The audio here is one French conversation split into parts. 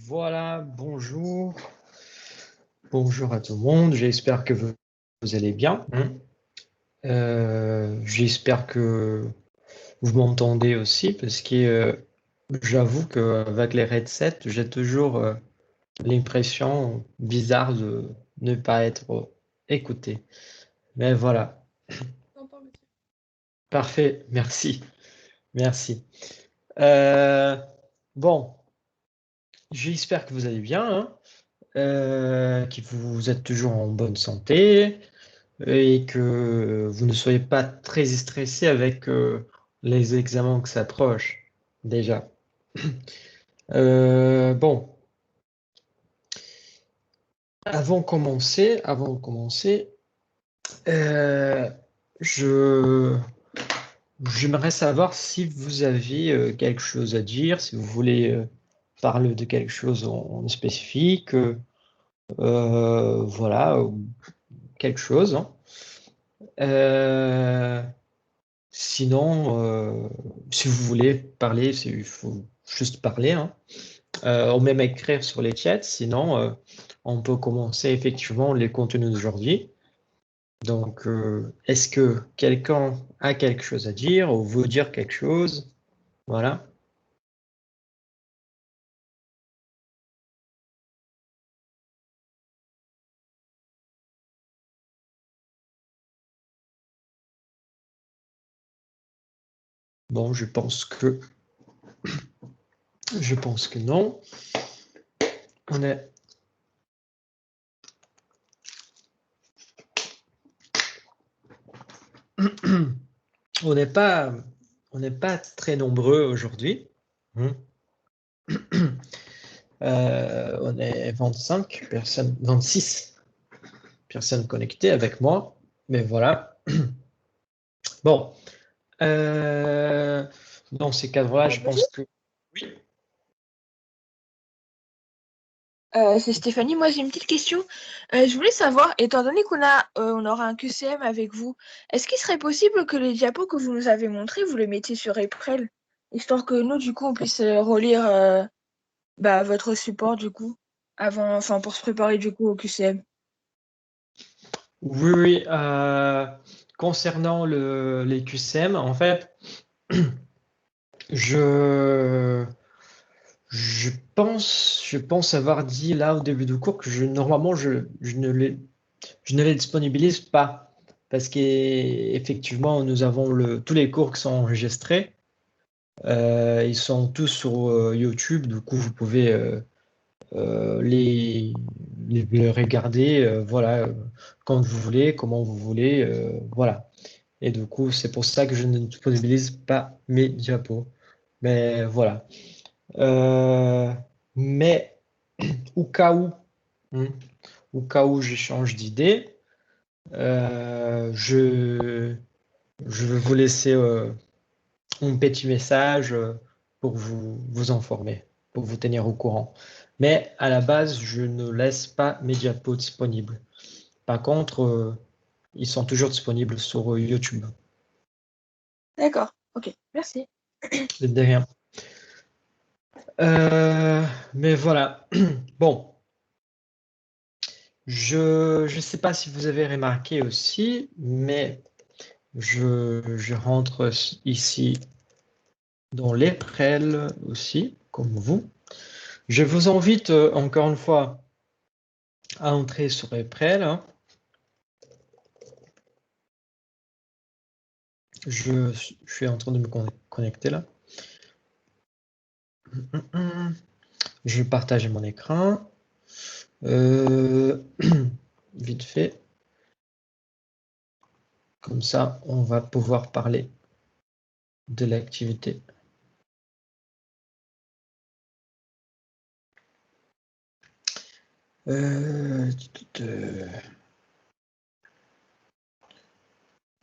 Voilà, bonjour. Bonjour à tout le monde. J'espère que vous allez bien. J'espère que vous m'entendez aussi parce que j'avoue qu'avec les headsets, j'ai toujours l'impression bizarre de ne pas être écouté. Mais voilà, parfait, merci. Merci. Euh, bon, j'espère que vous allez bien, que vous êtes toujours en bonne santé. Et que vous ne soyez pas très stressé avec les examens qui s'approchent déjà. Bon, avant de commencer, euh, je j'aimerais savoir si vous avez quelque chose à dire, si vous voulez parler de quelque chose en spécifique, voilà, ou quelque chose, hein. Euh, Sinon, si vous voulez parler, il faut juste parler, hein. Ou même écrire sur les chats. Sinon, on peut commencer effectivement les contenus d'aujourd'hui. Donc, est-ce que quelqu'un a quelque chose à dire ou veut dire quelque chose? Voilà. Bon, je pense que non. On est, on n'est pas, on n'est pas très nombreux aujourd'hui. Hmm. On est 25 personnes, 26 personnes connectées avec moi. Mais voilà. Bon, dans ces cadres-là, je Bonjour, pense que oui. c'est Stéphanie. Moi, j'ai une petite question. Je voulais savoir, étant donné on aura un QCM avec vous, est-ce qu'il serait possible que les diapos que vous nous avez montrés, vous les mettiez sur Eprel, histoire que nous, du coup, on puisse relire votre support, du coup, enfin, pour se préparer, du coup, au QCM. Oui, oui. Concernant les QCM, en fait, je, je pense avoir dit là au début du cours que normalement, je ne les disponibilise pas parce qu'effectivement, nous avons tous les cours qui sont enregistrés. Ils sont tous sur YouTube, du coup, vous pouvez les, les regarder, voilà, quand vous voulez, comment vous voulez, voilà. Et du coup, c'est pour ça que je ne disponibilise pas mes diapos. Mais voilà. Euh, mais au cas où, hein, au cas où je change d'idée, je vais vous laisser un petit message pour vous informer, pour vous tenir au courant. Mais à la base, je ne laisse pas mes diapos disponibles. Par contre, ils sont toujours disponibles sur YouTube. D'accord, ok, merci. De rien. Mais voilà. Bon, je ne sais pas si vous avez remarqué aussi, mais je rentre ici dans les prêles aussi, comme vous. Je vous invite encore une fois à entrer sur les prêles, hein. Je suis en train de me connecter là. Je partage mon écran. Vite fait. Comme ça, on va pouvoir parler de l'activité.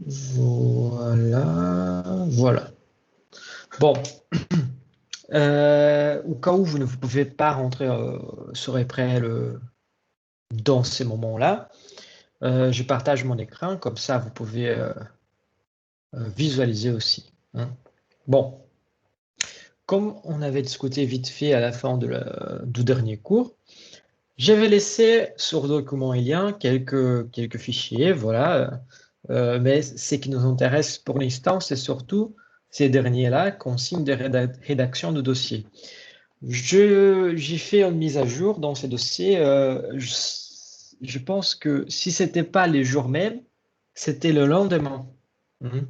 Voilà. Voilà. Bon. Au cas où vous ne pouvez pas rentrer sur Eprel dans ces moments-là, je partage mon écran, comme ça vous pouvez visualiser aussi, hein. Bon, comme on avait discuté vite fait à la fin du dernier cours, j'avais laissé sur document et lien quelques fichiers, voilà. Mais ce qui nous intéresse pour l'instant, c'est surtout ces derniers-là, consignes de rédaction de dossier. J'ai fait une mise à jour dans ces dossiers. Je pense que si c'était pas les jours même, c'était le lendemain. Mhm.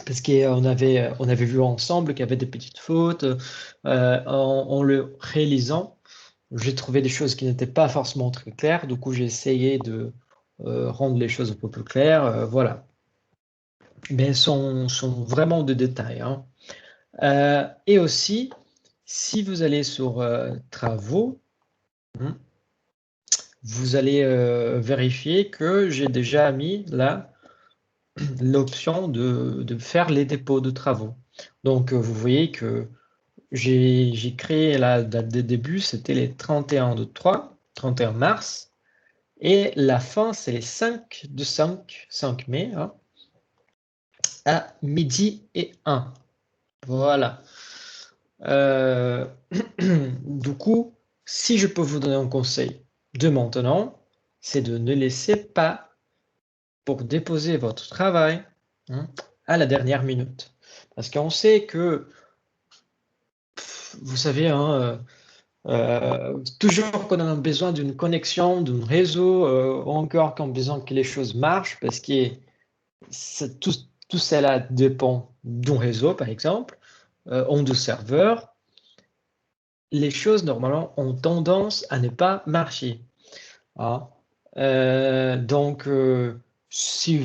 Parce on avait vu ensemble qu'il y avait des petites fautes. En le réalisant, j'ai trouvé des choses qui n'étaient pas forcément très claires. Du coup, j'ai essayé de rendre les choses un peu plus claires. Voilà. Mais sont vraiment de détails, hein. Et aussi, si vous allez sur travaux, hein, vous allez vérifier que j'ai déjà mis là l'option de faire les dépôts de travaux. Donc, vous voyez que j'ai créé la date de début, c'était les 31 de 3, 31 mars, et la fin, c'est les 5 mai, hein, à midi et 1. Voilà. Du coup, si je peux vous donner un conseil de maintenant, c'est de ne laisser pas pour déposer votre travail, hein, à la dernière minute. Parce qu'on sait que, vous savez, hein, toujours qu'on a besoin d'une connexion, d'un réseau, ou encore qu'on a besoin que les choses marchent, parce que tout cela dépend d'un réseau, par exemple, ou de serveurs, les choses, normalement, ont tendance à ne pas marcher, hein. Donc, si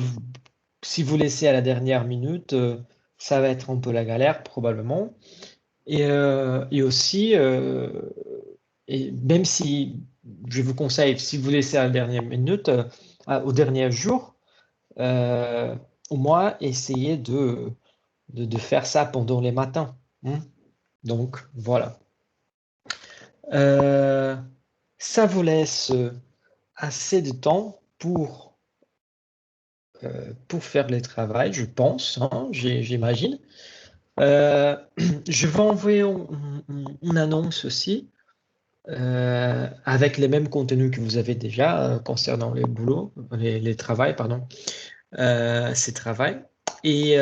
vous laissez à la dernière minute, ça va être un peu la galère, probablement. Et aussi, et même si je vous conseille, si vous laissez à la dernière minute, au dernier jour, euh, au moins essayez de faire ça pendant les matins, hein. Donc, voilà. Euh, Ça vous laisse assez de temps pour faire le travail, je pense, hein, j'imagine. Je vais envoyer une annonce aussi avec les mêmes contenus que vous avez déjà concernant les boulots, les travails, pardon, ces travails. Et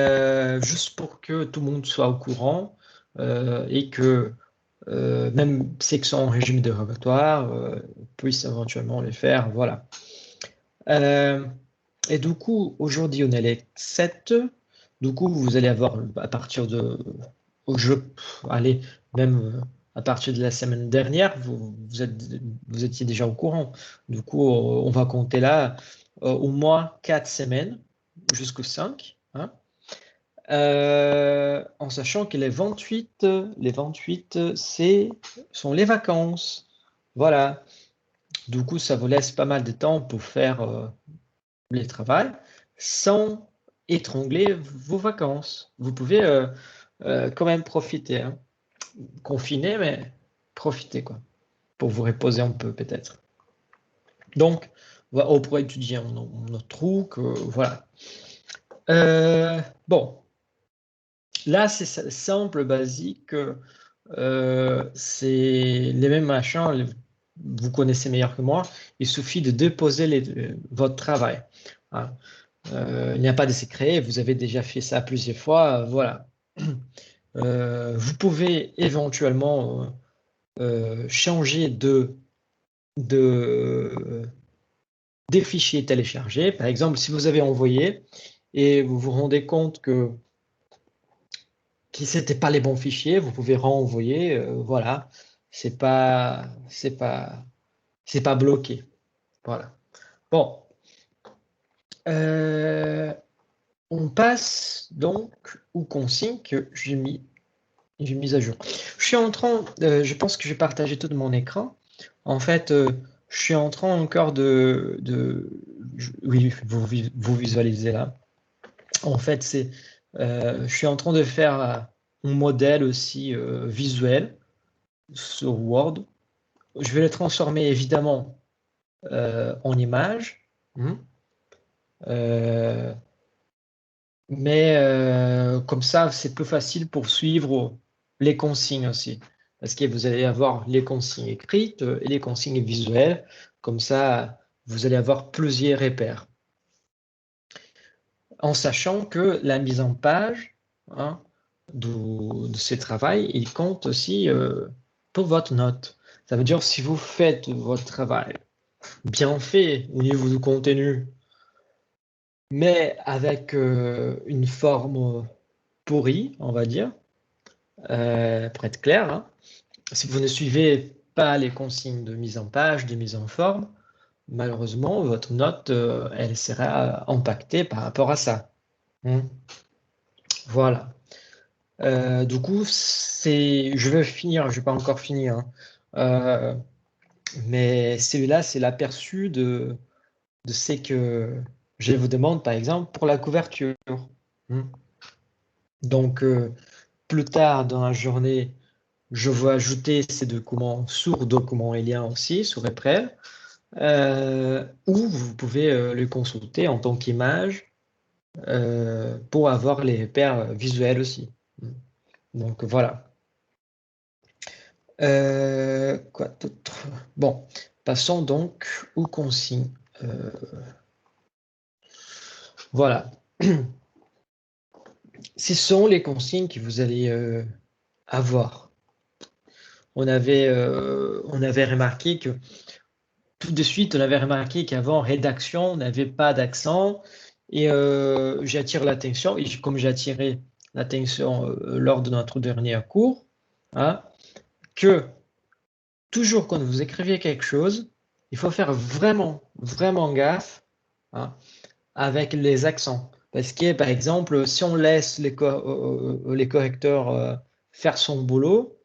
juste pour que tout le monde soit au courant et que même ceux qui sont en régime dérogatoire puissent éventuellement les faire. Voilà. Euh, et du coup, aujourd'hui, on est les 7. Du coup, vous allez avoir à partir de, allez, même à partir de la semaine dernière, vous étiez déjà au courant. Du coup, on va compter là au moins 4 semaines, jusqu'au 5, hein. En sachant que les 28, sont les vacances. Voilà. Du coup, ça vous laisse pas mal de temps pour faire les travail sans étrangler vos vacances. Vous pouvez quand même profiter, hein. Confiné, mais profiter, quoi, pour vous reposer un peu, peut-être. Donc, on pourrait étudier un autre truc, voilà. Bon, là, c'est simple, basique. C'est les mêmes machins, vous connaissez meilleur que moi. Il suffit de déposer votre travail, hein. Il n'y a pas de secret, vous avez déjà fait ça plusieurs fois, voilà. Vous pouvez éventuellement changer de, des fichiers téléchargés. Par exemple, si vous avez envoyé et vous vous rendez compte que c'était pas les bons fichiers, vous pouvez renvoyer, voilà. C'est pas bloqué. Voilà. Bon. On passe donc aux consignes que j'ai mis à jour. Je pense que je vais partager tout de mon écran. En fait, je suis en train encore oui, vous visualisez là. En fait, je suis en train de faire un modèle aussi visuel sur Word. Je vais le transformer évidemment en image. Hmm. Mais comme ça, c'est plus facile pour suivre les consignes aussi. Parce que vous allez avoir les consignes écrites et les consignes visuelles. Comme ça, vous allez avoir plusieurs repères. En sachant que la mise en page hein, de ce travail, il compte aussi pour votre note. Ça veut dire si vous faites votre travail bien fait au niveau du contenu, mais avec une forme pourrie, on va dire, pour être clair, hein, si vous ne suivez pas les consignes de mise en page, de mise en forme, malheureusement, votre note, elle sera impactée par rapport à ça. Voilà. Du coup, je vais finir, je vais pas encore finir, hein. Mais celui-là, c'est l'aperçu de ce que je vous demande, par exemple, pour la couverture. Donc, plus tard dans la journée, je vais ajouter ces documents sur documents et liens aussi, sur Eprel, ou vous pouvez les consulter en tant qu'image pour avoir les repères visuels aussi. Donc, voilà. Quoi d'autre? Bon, passons donc aux consignes. Voilà. Ce sont les consignes que vous allez avoir. On avait remarqué que tout de suite, on avait remarqué qu'avant rédaction, on n'avait pas d'accent. Et j'attire l'attention, et comme j'ai attiré l'attention lors de notre dernier cours, hein, que toujours quand vous écrivez quelque chose, il faut faire vraiment, vraiment gaffe hein, avec les accents. Parce que, par exemple, si on laisse les correcteurs faire son boulot,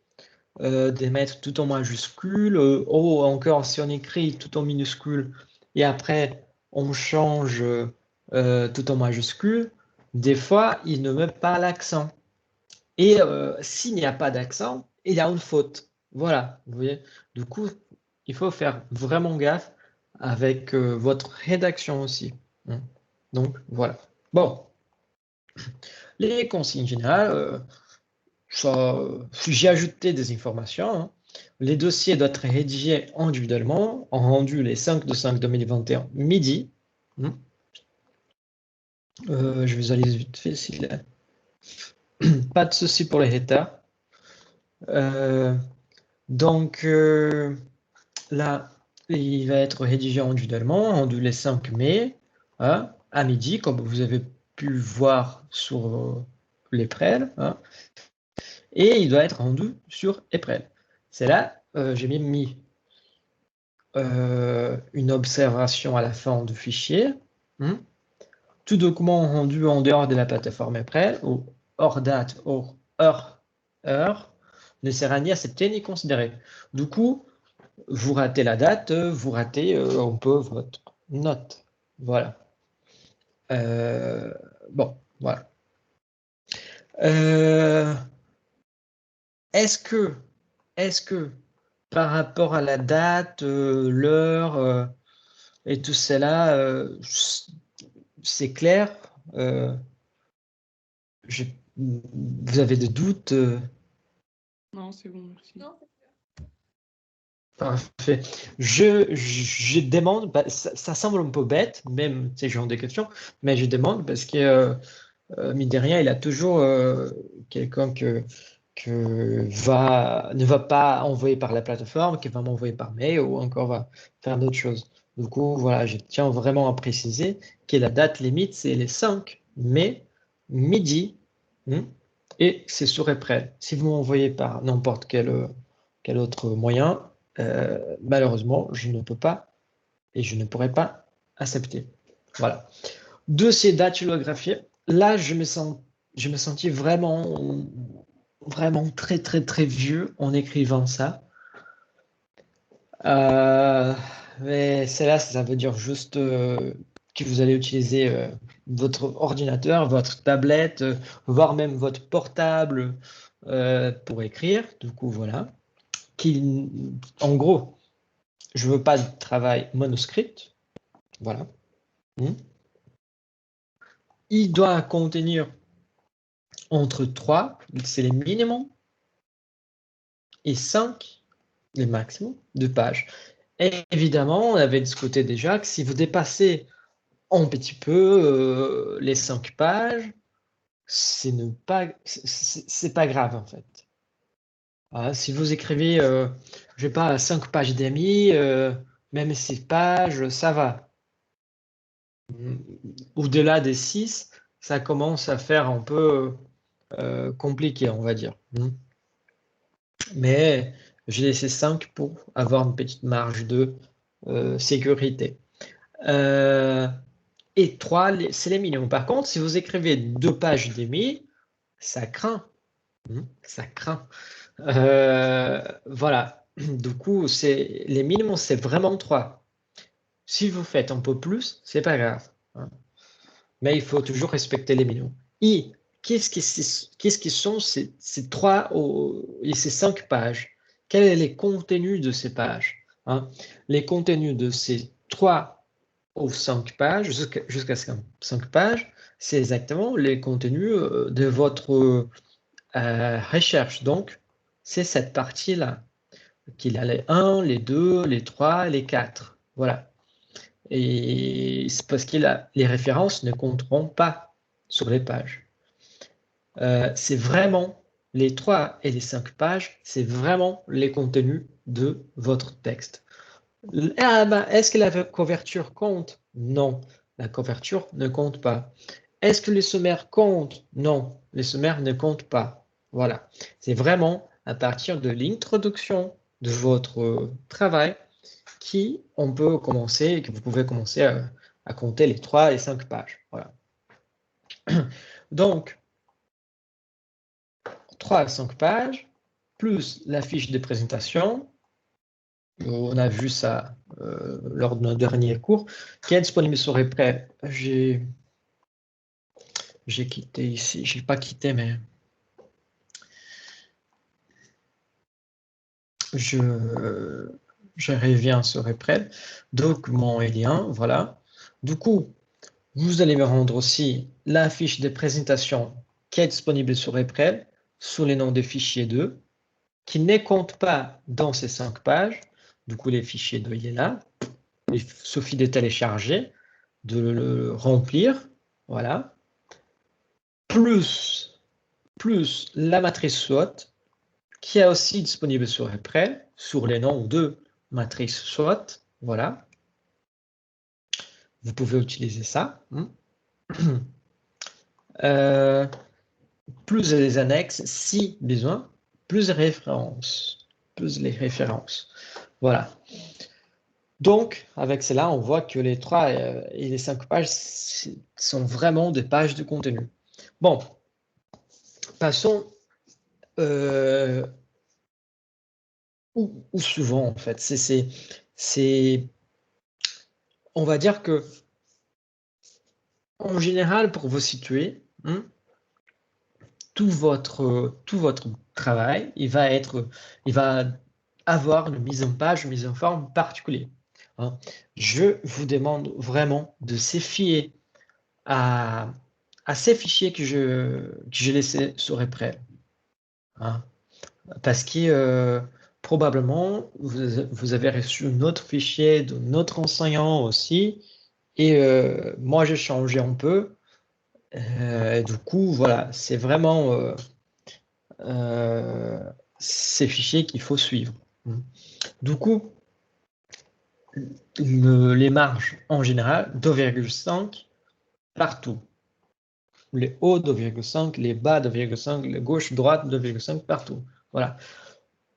de mettre tout en majuscule, ou encore si on écrit tout en minuscule et après on change tout en majuscule, des fois il ne met pas l'accent. Et s'il n'y a pas d'accent, il y a une faute. Voilà, vous voyez. Du coup, il faut faire vraiment gaffe avec votre rédaction aussi. Hein. Donc, voilà. Bon, les consignes générales, j'ai ajouté des informations. Hein. Les dossiers doivent être rédigés individuellement, en rendu les 5 de 5 2021 midi. Hein. Je visualise vite fait s'il a pas de souci pour les états. Donc là, il va être rédigé individuellement, rendu les 5 mai hein, à midi, comme vous avez pu voir sur l'Eprel. Hein. Et il doit être rendu sur Eprel. C'est là, j'ai mis une observation à la fin du fichier. Hein. Tout document rendu en dehors de la plateforme Eprel, ou hors date, hors heure, ne sera ni accepté ni considéré. Du coup, vous ratez la date, vous ratez un peu votre note. Voilà. Bon, voilà. Est-ce que par rapport à la date, l'heure et tout cela, c'est clair? Vous avez des doutes? Non, c'est bon, merci. Non. Parfait. Je demande, ça semble un peu bête, même ces genre de questions, mais je demande parce que, mine de rien, il y a toujours quelqu'un ne va pas envoyer par la plateforme, qui va m'envoyer par mail ou encore va faire d'autres choses. Du coup, voilà, je tiens vraiment à préciser que la date limite, c'est les 5 mai, midi, et c'est sur Eprel. Si vous m'envoyez par n'importe quel autre moyen, malheureusement, je ne peux pas et je ne pourrai pas accepter. Voilà. Dossier dactylographié. Là, je me sentis vraiment très, très, très vieux en écrivant ça. Mais celle-là, ça veut dire juste que vous allez utiliser votre ordinateur, votre tablette, voire même votre portable pour écrire. Du coup, voilà. En gros, je veux pas de travail manuscrit. Voilà. Il doit contenir entre 3, c'est les minimums, et 5, les maximum de pages. Et évidemment, on avait discuté déjà que si vous dépassez un petit peu les 5 pages, c'est pas grave en fait. Si vous écrivez, je sais pas, 5 pages et demie, même 6 pages, ça va. Au-delà des 6, ça commence à faire un peu compliqué, on va dire. Mais j'ai laissé 5 pour avoir une petite marge de sécurité. Et 3, c'est les minimums. Par contre, si vous écrivez 2 pages et demie, ça craint. Ça craint. Voilà. Du coup, les minimums, c'est vraiment 3. Si vous faites un peu plus, c'est pas grave. Mais il faut toujours respecter les minimums. Et qu'est-ce qui sont ces 3 et ces 5 pages? Quels sont les contenus de ces pages? Les contenus de ces 3 ou 5 pages, jusqu'à 5 pages, c'est exactement les contenus de votre recherche. Donc, c'est cette partie-là, qu'il a les 1, les 2, les 3, les 4. Voilà. Et c'est parce que les références ne compteront pas sur les pages. C'est vraiment les 3 et les 5 pages, c'est vraiment les contenus de votre texte. Est-ce que la couverture compte? Non, la couverture ne compte pas. Est-ce que les sommaires comptent? Non, les sommaires ne comptent pas. Voilà, c'est vraiment à partir de l'introduction de votre travail que vous pouvez commencer à compter les 3 et 5 pages. Voilà. Donc, 3 à 5 pages, plus la fiche de présentation. On a vu ça lors de notre dernier cours, qui est disponible sur Eprel. J'ai quitté ici, j'ai pas quitté, mais je reviens sur Eprel. Document et lien, voilà. Du coup, vous allez me rendre aussi la fiche de présentation qui est disponible sur Eprel sous les noms de fichiers 2, qui ne compte pas dans ces 5 pages. Du coup, les fichiers 2, il est là. Il suffit de télécharger, de le remplir, voilà. Plus la matrice SWOT, qui est aussi disponible sur Eprel, sur les noms de matrice SWOT, voilà. Vous pouvez utiliser ça. Plus les annexes, si besoin, plus les références. Voilà. Donc, avec cela, on voit que les 3 et les 5 pages sont vraiment des pages de contenu. Bon, passons ou souvent, en fait. On va dire que, en général, pour vous situer, tout votre travail, il va avoir une mise en page, une mise en forme particulière. Je vous demande vraiment de se fier à ces fichiers que j'ai laissés sur Eprel. Parce que probablement, vous avez reçu un autre fichier de notre enseignant aussi, et moi j'ai changé un peu. Et du coup, voilà, c'est vraiment ces fichiers qu'il faut suivre. Du coup, les marges en général, 2,5 partout. Les hauts, 2,5, les bas, 2,5, les gauche, droite, 2,5 partout. Voilà.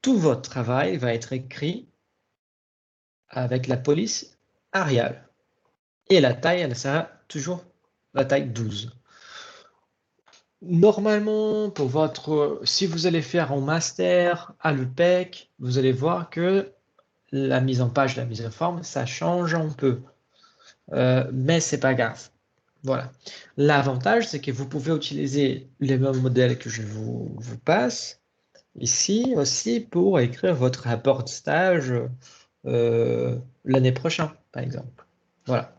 Tout votre travail va être écrit avec la police Arial. Et la taille, elle sera toujours la taille 12. Normalement, si vous allez faire un master à l'UPEC, vous allez voir que la mise en page, la mise en forme, ça change un peu. Mais c'est pas grave. Voilà. L'avantage, c'est que vous pouvez utiliser les mêmes modèles que je vous passe ici aussi pour écrire votre rapport de stage l'année prochaine, par exemple. Voilà.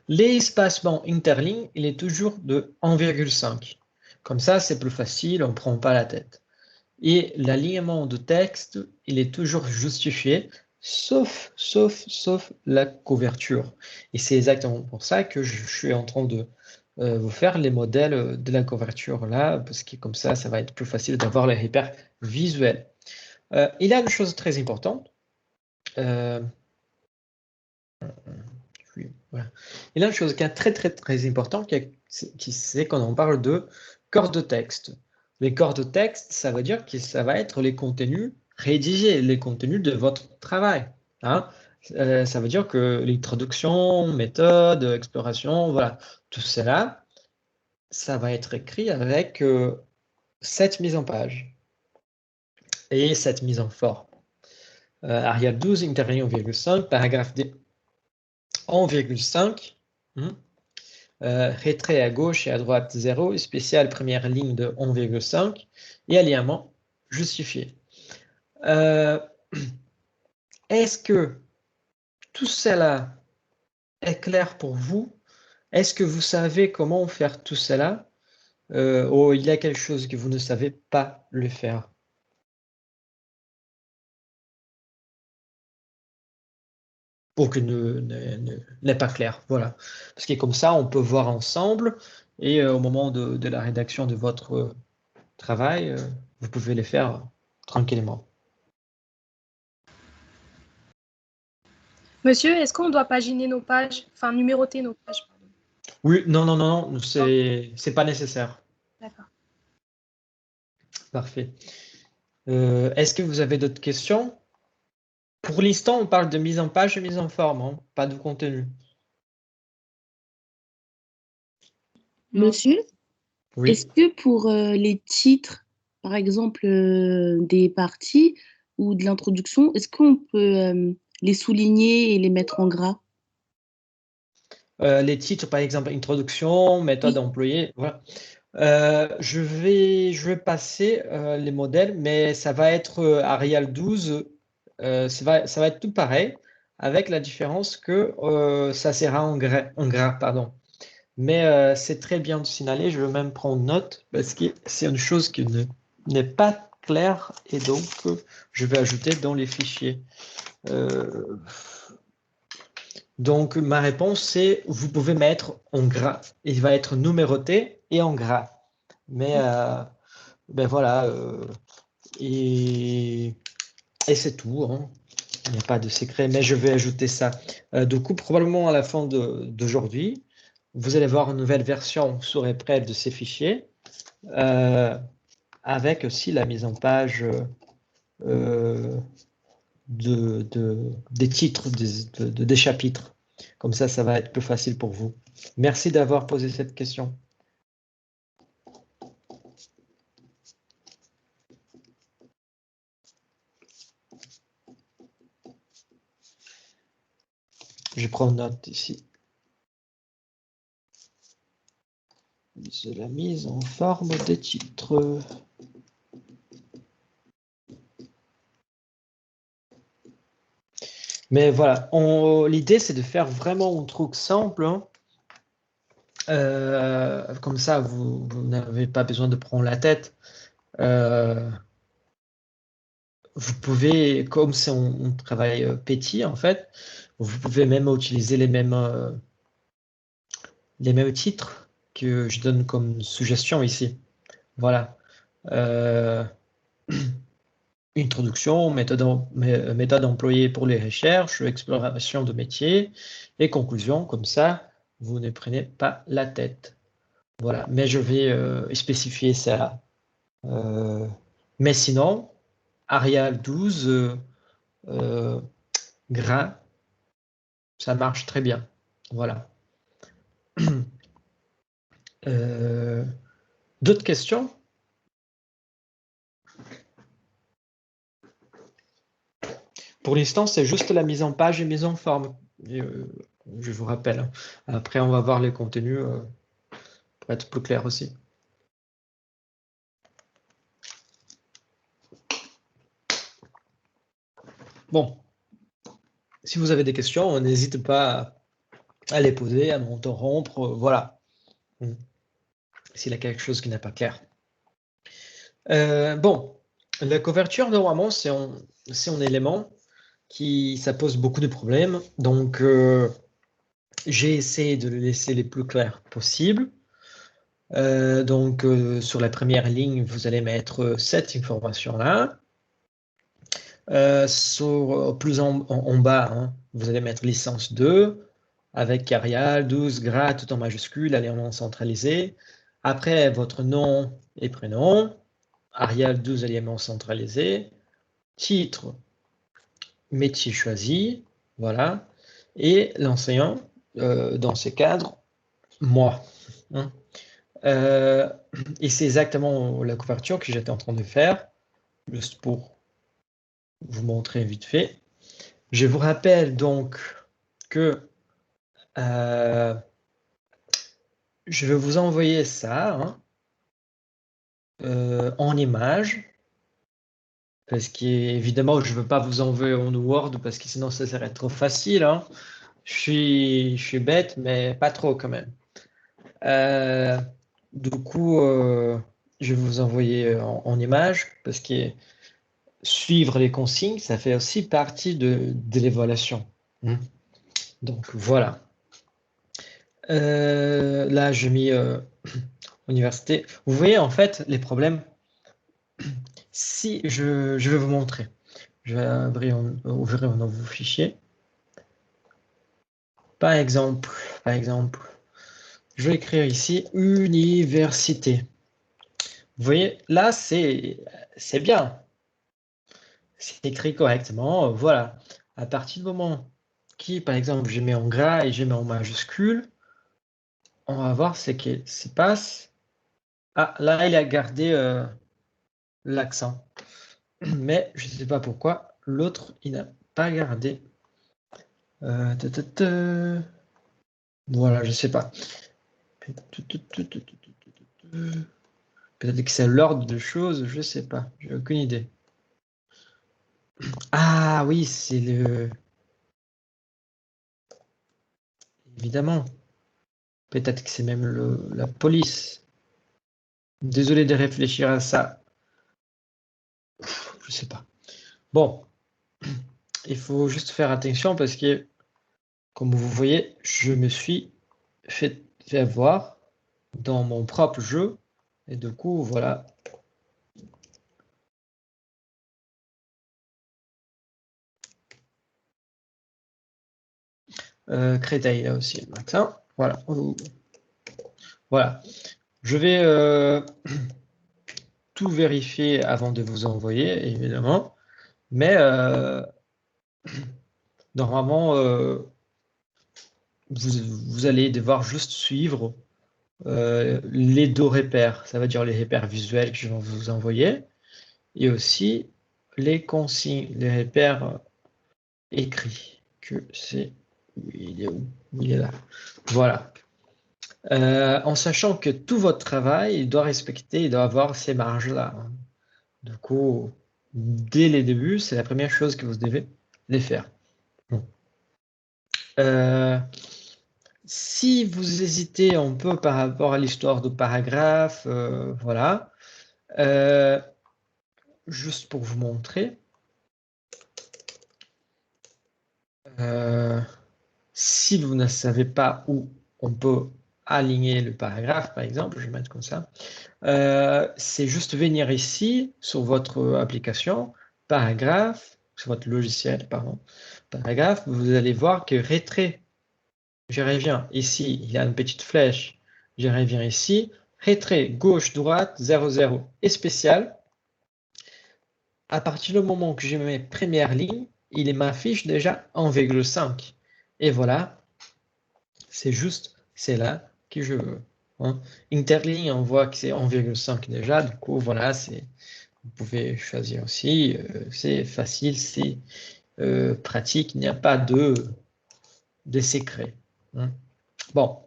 L'espacement interligne, il est toujours de 1,5. Comme ça, c'est plus facile, on ne prend pas la tête. Et l'alignement de texte, il est toujours justifié, sauf la couverture. Et c'est exactement pour ça que je suis en train de vous faire les modèles de la couverture là, parce que comme ça va être plus facile d'avoir les repères visuels. Il y a une chose très importante. Voilà. Il y a une chose qui est très importante, c'est quand on parle de corps de texte. Les corps de texte, ça veut dire que ça va être les contenus rédigés, les contenus de votre travail. Hein. Ça veut dire que l'introduction, méthode, exploration, voilà, tout cela, ça va être écrit avec cette mise en page et cette mise en forme. Arial 12, interligne 1,5, paragraphe D 1,5. Retrait à gauche et à droite 0, spécial première ligne de 1,5 et alignement justifié. Est-ce que tout cela est clair pour vous? Est-ce que vous savez comment faire tout cela? Ou il y a quelque chose que vous ne savez pas le faire? Pour que n'est pas clair, voilà. Parce que comme ça, on peut voir ensemble et au moment de la rédaction de votre travail, vous pouvez les faire tranquillement. Monsieur, est-ce qu'on doit paginer nos pages, enfin numéroter nos pages? Oui, non, c'est pas nécessaire. D'accord. Parfait. Est-ce que vous avez d'autres questions? Pour l'instant, on parle de mise en page et mise en forme, hein, pas de contenu. Monsieur, Oui. est-ce que pour les titres, par exemple des parties ou de l'introduction, est-ce qu'on peut les souligner et les mettre en gras? Les titres, par exemple, introduction, méthode employée, voilà. Je vais passer les modèles, mais ça va être Arial 12, ça va être tout pareil, avec la différence que ça sera en gras, pardon. Mais c'est très bien de signaler, je vais même prendre note, parce que c'est une chose qui n'est pas claire, et donc je vais ajouter dans les fichiers. Donc ma réponse c'est, vous pouvez mettre en gras, il va être numéroté et en gras. Mais ben voilà, et c'est tout, hein. Il n'y a pas de secret, mais je vais ajouter ça. Du coup, probablement à la fin d'aujourd'hui, vous allez voir une nouvelle version sur EPREL de ces fichiers, avec aussi la mise en page des titres, des chapitres. Comme ça va être plus facile pour vous. Merci d'avoir posé cette question. Je prends note ici. C'est la mise en forme des titres. Mais voilà, l'idée c'est de faire vraiment un truc simple. Hein. Comme ça, vous n'avez pas besoin de prendre la tête. Vous pouvez, comme c'est un travail petit en fait, vous pouvez même utiliser les mêmes titres que je donne comme suggestion ici. Voilà. Introduction, méthode employée pour les recherches, exploration de métiers et conclusion, comme ça, vous ne prenez pas la tête. Voilà, mais je vais spécifier ça. Mais sinon, Arial 12, gras, ça marche très bien. Voilà. D'autres questions? Pour l'instant, c'est juste la mise en page et mise en forme. Et, je vous rappelle. Après, on va voir les contenus pour être plus clair aussi. Bon. Si vous avez des questions, n'hésitez pas à les poser, à m'interrompre. Voilà. S'il y a quelque chose qui n'est pas clair. Bon. La couverture, normalement, c'est un élément ça pose beaucoup de problèmes. Donc, j'ai essayé de le laisser les plus clairs possible. Donc, sur la première ligne, vous allez mettre cette information-là. Plus en bas, hein, vous allez mettre licence 2 avec Arial 12 grade tout en majuscule, élément centralisé. Après, votre nom et prénom, Arial 12 éléments centralisés, titre, métier choisi, voilà, et l'enseignant, dans ce cadre, moi. Hein. Et c'est exactement la couverture que j'étais en train de faire, juste pour vous montrer vite fait. Je vous rappelle donc que je vais vous envoyer ça hein, en image, parce qu'évidemment, je ne veux pas vous envoyer en Word, parce que sinon, ça serait trop facile. Hein. Je suis bête, mais pas trop quand même. Du coup, je vais vous envoyer en image, parce que suivre les consignes, ça fait aussi partie de l'évaluation. Hein. Donc, voilà. Là, j'ai mis université. Vous voyez, en fait, les problèmes. Si je vais vous montrer. Je vais ouvrir un nouveau fichier. Par exemple, je vais écrire ici université. Vous voyez, là, c'est bien. C'est écrit correctement. Voilà. À partir du moment qui, par exemple, je mets en gras et je mets en majuscule, on va voir ce qui se passe. Ah, là, il a gardé l'accent. Mais je ne sais pas pourquoi. L'autre, il n'a pas gardé. Voilà, je ne sais pas. Peut-être que c'est l'ordre de choses, je ne sais pas. J'ai aucune idée. Ah oui, c'est le... Évidemment. Peut-être que c'est même la police. Désolé de réfléchir à ça. Je sais pas. Bon. Il faut juste faire attention parce que, comme vous voyez, je me suis fait avoir dans mon propre jeu. Et du coup, voilà. Créteil, là aussi, le matin. Voilà. Voilà. Je vais tout vérifier avant de vous envoyer, évidemment. Mais normalement, vous allez devoir juste suivre les deux repères. Ça veut dire les repères visuels que je vais vous envoyer. Et aussi les consignes, les repères écrits. Que c'est... Il est où? Il est là. Voilà. En sachant que tout votre travail, il doit respecter, il doit avoir ces marges-là. Hein. Du coup, dès les débuts, c'est la première chose que vous devez les faire. Bon. Si vous hésitez un peu par rapport à l'histoire de paragraphe, voilà. Juste pour vous montrer. Si vous ne savez pas où on peut aligner le paragraphe, par exemple, je vais mettre comme ça, c'est juste venir ici sur votre application, paragraphe, sur votre logiciel, pardon, paragraphe, vous allez voir que retrait, je reviens ici, il y a une petite flèche, je reviens ici, retrait gauche, droite, 0, 0 et spécial. À partir du moment que je mets première ligne, il m'affiche déjà 1,5. Et voilà, c'est là que je veux. Hein. Interligne, on voit que c'est 1,5 déjà. Du coup, voilà, vous pouvez choisir aussi. C'est facile, c'est pratique. Il n'y a pas de secret. Hein. Bon.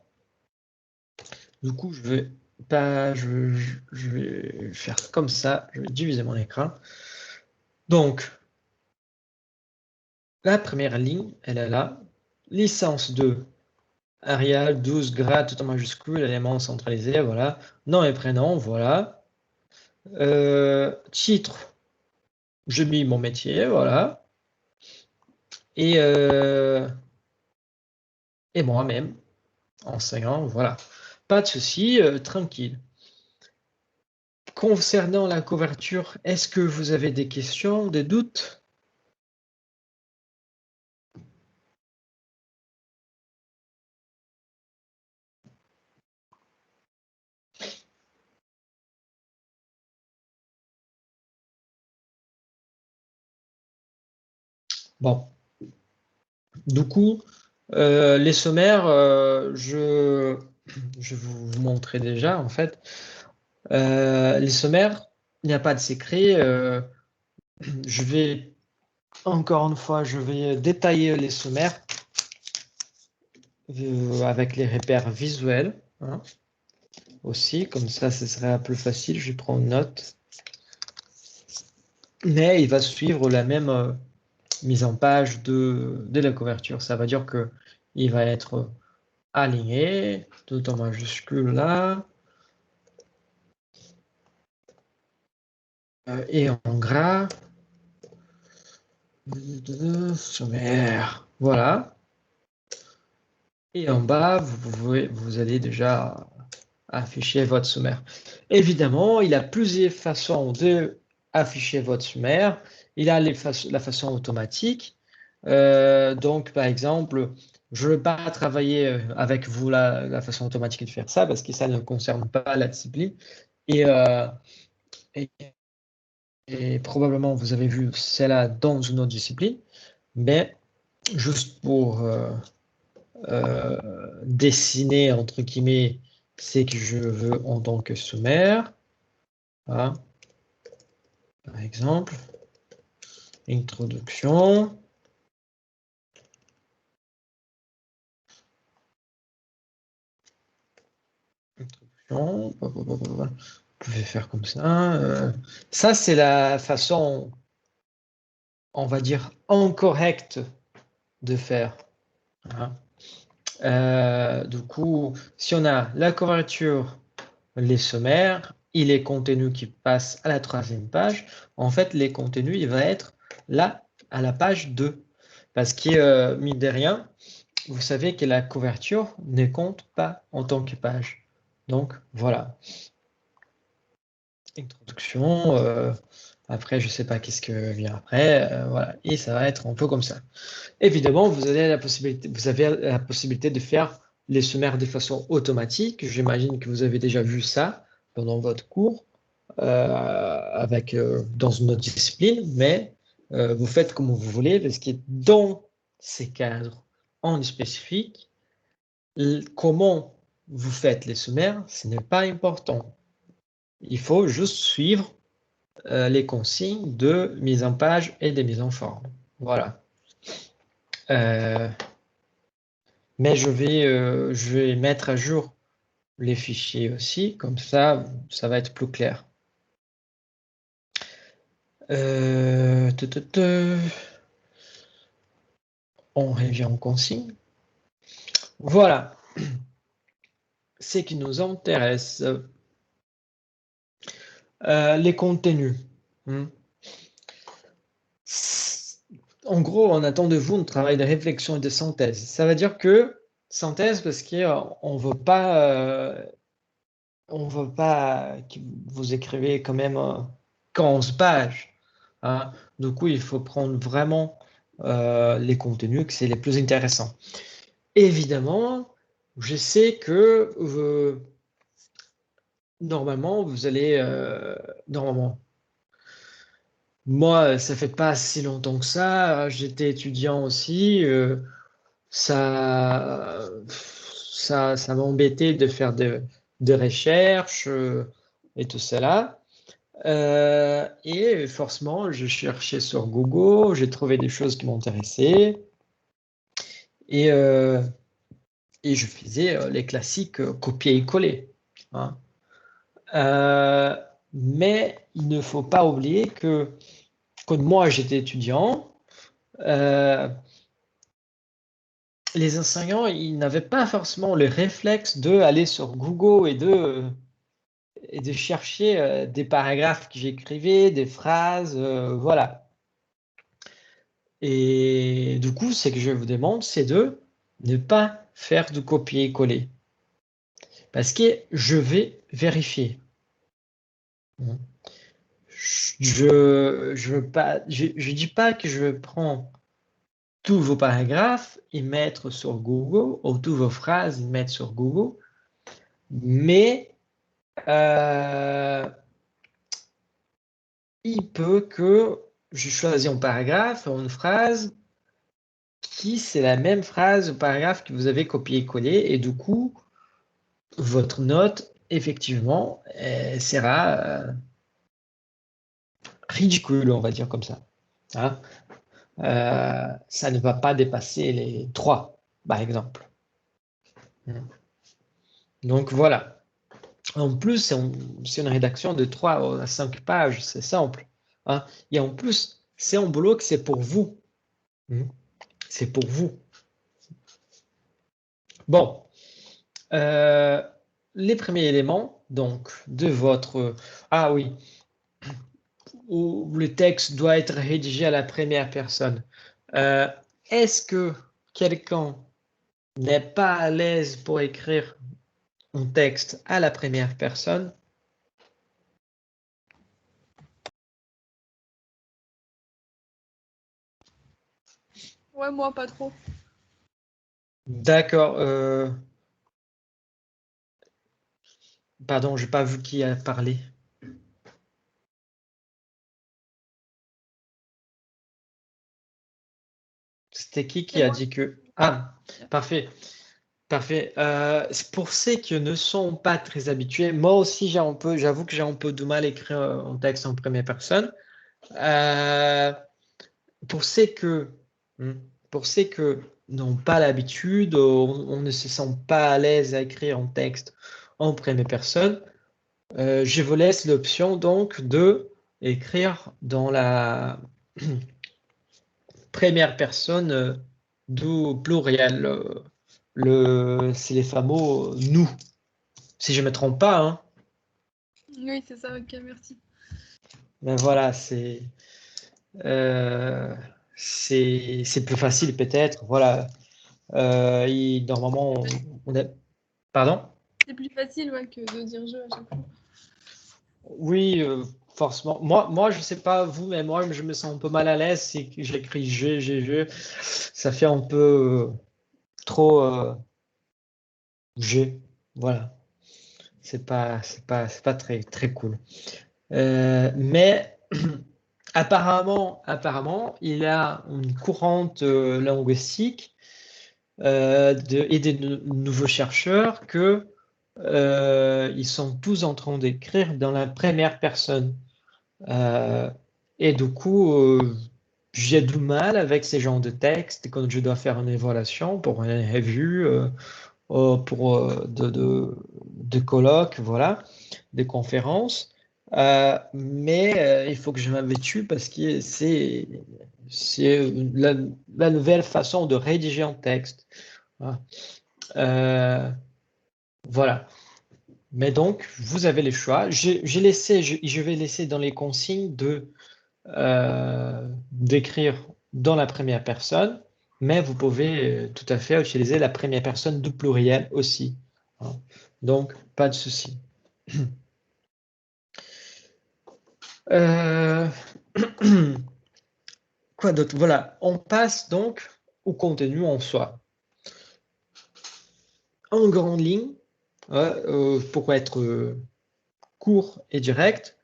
Du coup, je vais faire comme ça. Je vais diviser mon écran. Donc, la première ligne, elle est là. Licence 2. Arial 12 grade tout en majuscule, élément centralisé, voilà. Nom et prénom, voilà. Titre, j'ai mis mon métier, voilà. Et moi-même, enseignant, voilà. Pas de souci, tranquille. Concernant la couverture, est-ce que vous avez des questions, des doutes? Bon, du coup, les sommaires, je vais vous montrer déjà, en fait. Les sommaires, il n'y a pas de secret. Je vais, encore une fois, je vais détailler les sommaires avec les repères visuels, hein, aussi. Comme ça, ce sera plus facile. Je prends une note. Mais il va suivre la même mise en page de la couverture. Ça veut dire que il va être aligné, tout en majuscule là, et en gras. Sommaire. Voilà. Et en bas, vous allez déjà afficher votre sommaire. Évidemment, il y a plusieurs façons de afficher votre sommaire. Il y a la façon automatique. Donc, par exemple, je ne vais pas travailler avec vous la façon automatique de faire ça parce que ça ne concerne pas la discipline. Et, et- et probablement, vous avez vu celle-là dans une autre discipline. Mais juste pour dessiner, entre guillemets, ce que je veux en tant que sommaire. Voilà. Par exemple, introduction. Introduction. Vous pouvez faire comme ça. Ça, c'est la façon, on va dire, incorrecte de faire. Voilà. Du coup, si on a la couverture, les sommaires et les contenus qui passent à la 3e page, en fait, les contenus, il va être là, à la page 2. Parce que, mine de rien, vous savez que la couverture ne compte pas en tant que page. Donc, voilà. Introduction. Après, je ne sais pas qu'est-ce que vient après. Voilà. Et ça va être un peu comme ça. Évidemment, vous avez la possibilité de faire les sommaires de façon automatique. J'imagine que vous avez déjà vu ça pendant votre cours dans une autre discipline, mais vous faites comme vous voulez parce que dans ces cadres en spécifique, comment vous faites les sommaires, ce n'est pas important. Il faut juste suivre les consignes de mise en page et de mise en forme. Voilà. Mais je vais mettre à jour les fichiers aussi, comme ça va être plus clair. On revient en consigne. Voilà. Ce qui nous intéresse, les contenus. En gros, on attend de vous un travail de réflexion et de synthèse. Ça veut dire que synthèse parce qu'on veut pas que vous écrivez quand même 15 pages. Hein. Du coup, il faut prendre vraiment les contenus que c'est les plus intéressants. Évidemment, je sais que normalement, vous allez normalement. Moi, ça fait pas si longtemps que ça. J'étais étudiant aussi. Ça m'embêtait de faire de recherches et tout cela. Et forcément, je cherchais sur Google, j'ai trouvé des choses qui m'intéressaient. Et je faisais les classiques copier et coller. Hein. Mais il ne faut pas oublier que quand moi j'étais étudiant, les enseignants, ils n'avaient pas forcément le réflexe d'aller sur Google et de chercher des paragraphes que j'écrivais, des phrases, voilà. Et du coup, ce que je vous demande, c'est de ne pas faire de copier-coller. Parce que je vais vérifier. Je dis pas que je prends tous vos paragraphes et mettre sur Google, ou toutes vos phrases et mettre sur Google, mais il peut que je choisis un paragraphe ou une phrase qui c'est la même phrase ou paragraphe que vous avez copié-collé et du coup, votre note, effectivement, sera ridicule, on va dire comme ça. Hein. Ça ne va pas dépasser les 3, par exemple. Donc voilà. En plus, c'est une rédaction de 3 à 5 pages, c'est simple. Hein. Et en plus, c'est un boulot que c'est pour vous. C'est pour vous. Bon. Les premiers éléments, donc, de votre... Ah oui, où le texte doit être rédigé à la première personne. Est-ce que quelqu'un n'est pas à l'aise pour écrire un texte à la première personne? Ouais, moi, pas trop. D'accord. Pardon, je n'ai pas vu qui a parlé. C'était qui a dit que... Ah, parfait. Parfait. Pour ceux qui ne sont pas très habitués, moi aussi, j'avoue que j'ai un peu de mal à écrire un texte en première personne. Pour ceux que, pour ceux que n'ont pas l'habitude, on ne se sent pas à l'aise à écrire un texte en première personne, je vous laisse l'option donc de écrire dans la première personne du pluriel. C'est les fameux nous, si je ne me trompe pas. Hein. Oui, c'est ça, ok, merci. Ben voilà, c'est plus facile peut-être. Voilà. Normalement, on a... Pardon? C'est plus facile ouais, que de dire je à chaque fois. Oui, forcément. Moi, je sais pas vous, mais moi, je me sens un peu mal à l'aise si j'écris je. Ça fait un peu trop je. Voilà. C'est pas très cool. Mais apparemment, il y a une courante linguistique et des nouveaux chercheurs que ils sont tous en train d'écrire dans la première personne. Et du coup, j'ai du mal avec ces genres de textes quand je dois faire une évaluation pour une revue, pour de colloques, voilà, des conférences. Mais il faut que je m'habitue parce que c'est la nouvelle façon de rédiger un texte. Hein. Voilà. Mais donc, vous avez le choix. Je vais laisser dans les consignes d'écrire dans la première personne, mais vous pouvez tout à fait utiliser la première personne du pluriel aussi. Hein. Donc, pas de souci. Euh, Quoi d'autre? Voilà, on passe donc au contenu en soi. En grande ligne, pour être court et direct,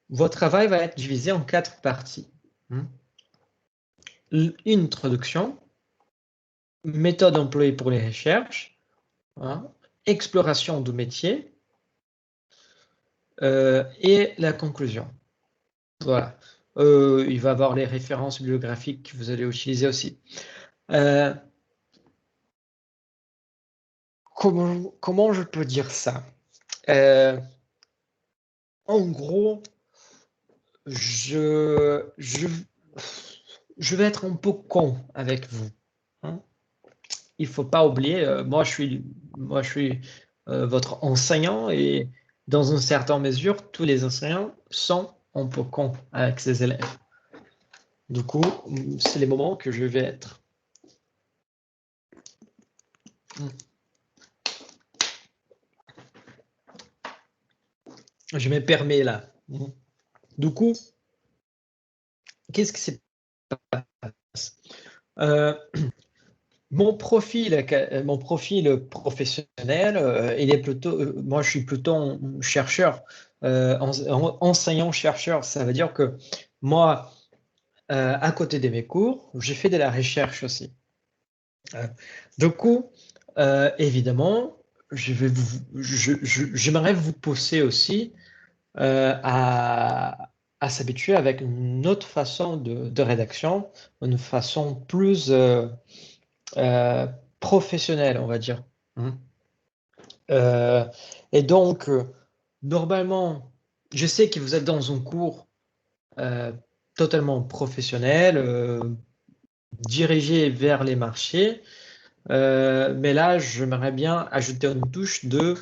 votre travail va être divisé en 4 parties. Une introduction, méthode employée pour les recherches, hein, exploration du métier et la conclusion. Voilà. Il va y avoir les références bibliographiques que vous allez utiliser aussi. Comment je peux dire ça? En gros, je vais être un peu con avec vous. Hein. Il ne faut pas oublier, moi je suis votre enseignant et dans une certaine mesure, tous les enseignants sont un peu cons avec ces élèves. Du coup, c'est les moments que je vais être. Je me permets là. Du coup, qu'est-ce qui se passe? Mon profil professionnel, il est plutôt, moi je suis plutôt un chercheur, enseignant-chercheur. Ça veut dire que moi, à côté de mes cours, j'ai fait de la recherche aussi. Du coup, évidemment, j'aimerais vous pousser aussi à s'habituer avec une autre façon de rédaction, une façon plus professionnelle, on va dire. Et donc, normalement, je sais que vous êtes dans un cours totalement professionnel, dirigé vers les marchés, mais là, j'aimerais bien ajouter une touche du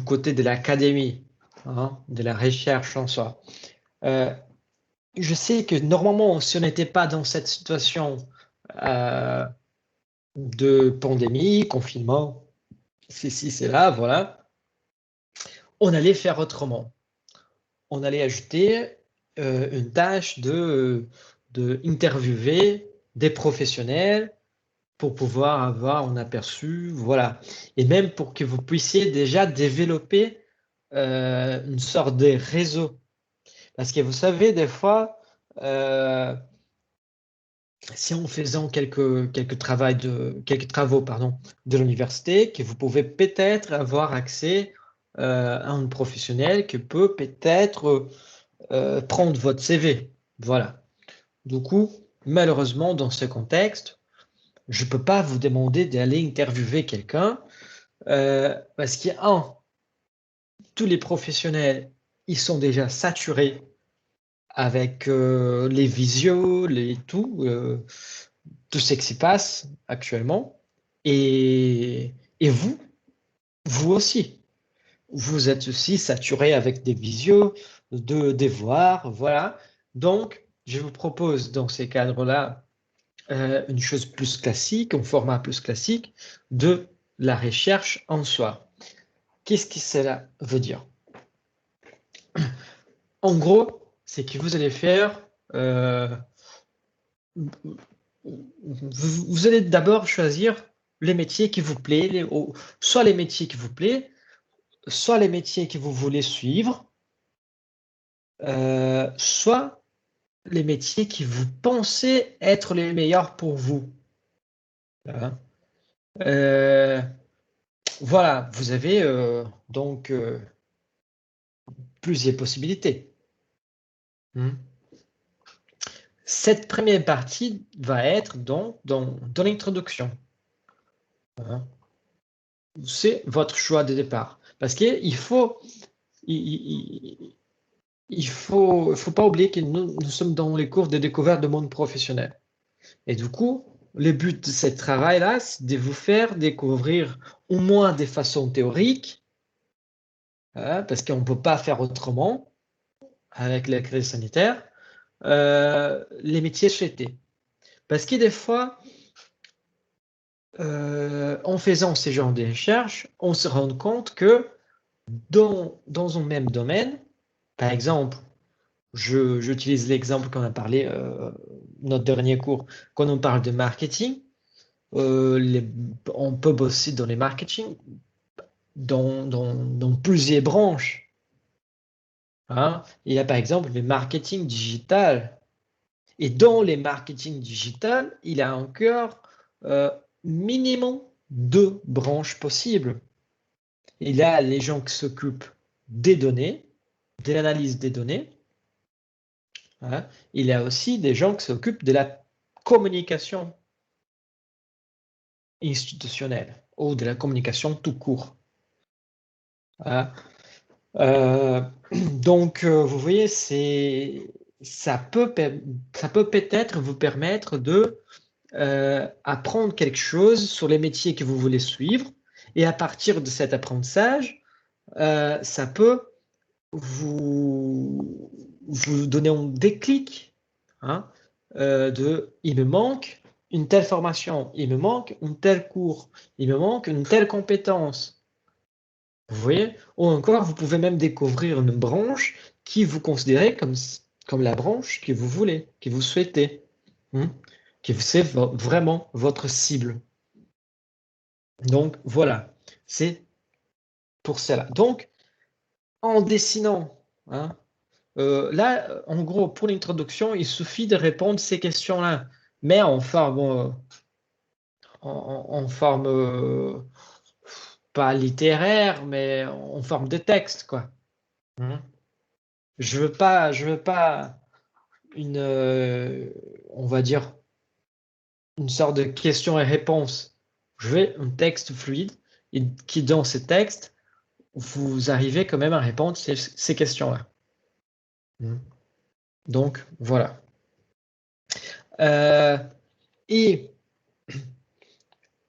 côté de l'académie, de la recherche en soi. Je sais que normalement, si on n'était pas dans cette situation de pandémie, confinement, c'est ci, c'est là, voilà, on allait faire autrement. On allait ajouter une tâche de interviewer des professionnels pour pouvoir avoir un aperçu, voilà. Et même pour que vous puissiez déjà développer une sorte de réseau. Parce que vous savez, des fois, si en faisant quelques travaux de l'université, que vous pouvez peut-être avoir accès à un professionnel qui peut peut-être prendre votre CV. Voilà. Du coup, malheureusement, dans ce contexte, je ne peux pas vous demander d'aller interviewer quelqu'un parce qu'il y a tous les professionnels, ils sont déjà saturés avec les visios, tout ce qui se passe actuellement. Et vous aussi. Vous êtes aussi saturé avec des visios, de devoirs, voilà. Donc, je vous propose dans ces cadres-là une chose plus classique, un format plus classique de la recherche en soi. Qu'est-ce que cela veut dire? En gros, c'est que vous allez faire, vous allez d'abord choisir les métiers qui vous plaisent, soit les métiers qui vous plaisent, soit les métiers que vous voulez suivre, soit les métiers qui vous pensez être les meilleurs pour vous. Voilà, vous avez donc plusieurs possibilités. Cette première partie va être dans l'introduction. C'est votre choix de départ. Parce qu'il faut pas oublier que nous sommes dans les cours de découverte du monde professionnel. Et du coup, le but de ce travail-là, c'est de vous faire découvrir au moins de façon théorique, parce qu'on ne peut pas faire autrement avec la crise sanitaire, les métiers souhaités. Parce que des fois, en faisant ce genre de recherches, on se rend compte que dans un même domaine, par exemple, j'utilise l'exemple qu'on a parlé notre dernier cours, quand on parle de marketing, on peut bosser dans les marketing dans plusieurs branches. Il y a par exemple le marketing digital. Et dans les marketing digital, il y a encore minimum 2 branches possibles. Il y a les gens qui s'occupent des données, de l'analyse des données. Il y a aussi des gens qui s'occupent de la communication institutionnelle ou de la communication tout court. Donc, vous voyez, ça peut peut-être vous permettre de apprendre quelque chose sur les métiers que vous voulez suivre. Et à partir de cet apprentissage, ça peut vous donner un déclic, hein, il me manque une telle formation, il me manque un tel cours, il me manque une telle compétence. Vous voyez? Ou encore, vous pouvez même découvrir une branche qui vous considérez comme la branche que vous voulez, que vous souhaitez, hein, que c'est vraiment votre cible. Donc, voilà, c'est pour cela. Donc, en dessinant, hein, là, en gros, pour l'introduction, il suffit de répondre ces questions-là, mais en forme, en forme pas littéraire, mais en forme de texte, quoi. Hein. Je veux pas une, on va dire, une sorte de questions et réponses. Je veux un texte fluide et qui, dans ce texte, vous arrivez quand même à répondre ces questions-là. Donc, voilà. Et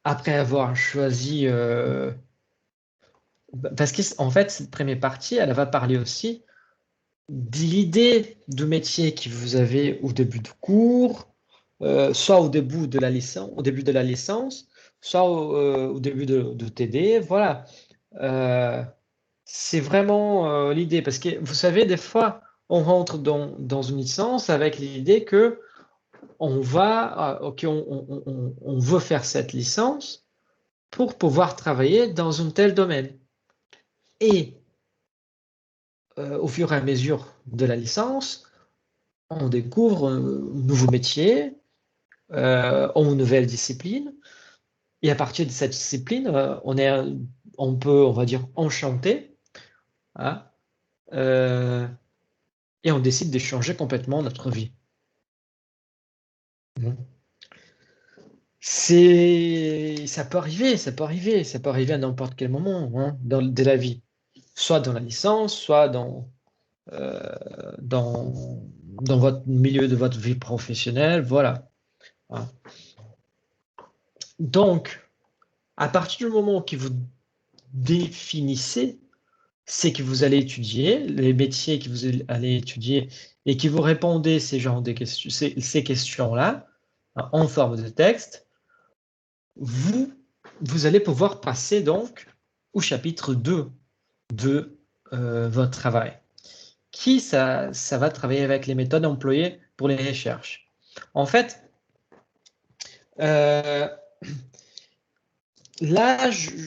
après avoir choisi, parce qu'en fait, cette première partie, elle va parler aussi de l'idée de métier que vous avez au début du cours, soit au début de la licence, soit au début de TD. Voilà. C'est vraiment l'idée, parce que vous savez, des fois, on rentre dans une licence avec l'idée que on veut faire cette licence pour pouvoir travailler dans un tel domaine. Et au fur et à mesure de la licence, on découvre un nouveau métier, une nouvelle discipline. Et à partir de cette discipline, on peut, on va dire, enchanté. Hein, et on décide de changer complètement notre vie. Ça peut arriver à n'importe quel moment, hein, de la vie, soit dans la licence, soit dans votre milieu de votre vie professionnelle, voilà. Hein. Donc, à partir du moment que vous définissez ce que vous allez étudier, les métiers que vous allez étudier, et que vous répondez ces questions-là, hein, en forme de texte, vous allez pouvoir passer donc au chapitre 2 de votre travail, qui ça va travailler avec les méthodes employées pour les recherches. En fait, là,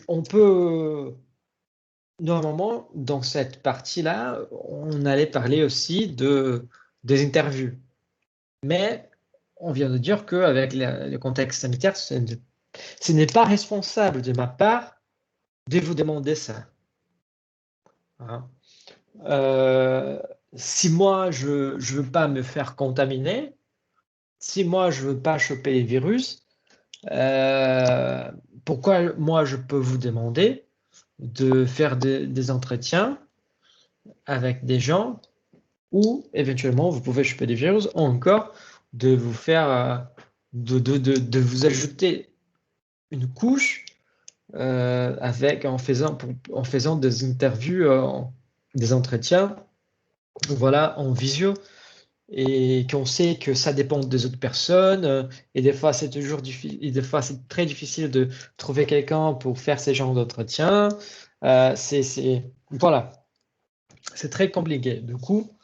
on peut, normalement, dans cette partie-là, on allait parler aussi des interviews. Mais on vient de dire qu'avec le contexte sanitaire, ce n'est pas responsable de ma part de vous demander ça. Hein. Si moi, je ne veux pas me faire contaminer, si moi, je ne veux pas choper les virus, pourquoi moi, je peux vous demander de faire des entretiens avec des gens où éventuellement vous pouvez choper des virus, ou encore de vous faire, de vous ajouter une couche en faisant des interviews, des entretiens, voilà, en visio, et qu'on sait que ça dépend des autres personnes, et des fois c'est toujours difficile, et des fois c'est très difficile de trouver quelqu'un pour faire ces genres d'entretiens. Voilà, c'est très compliqué. Du coup,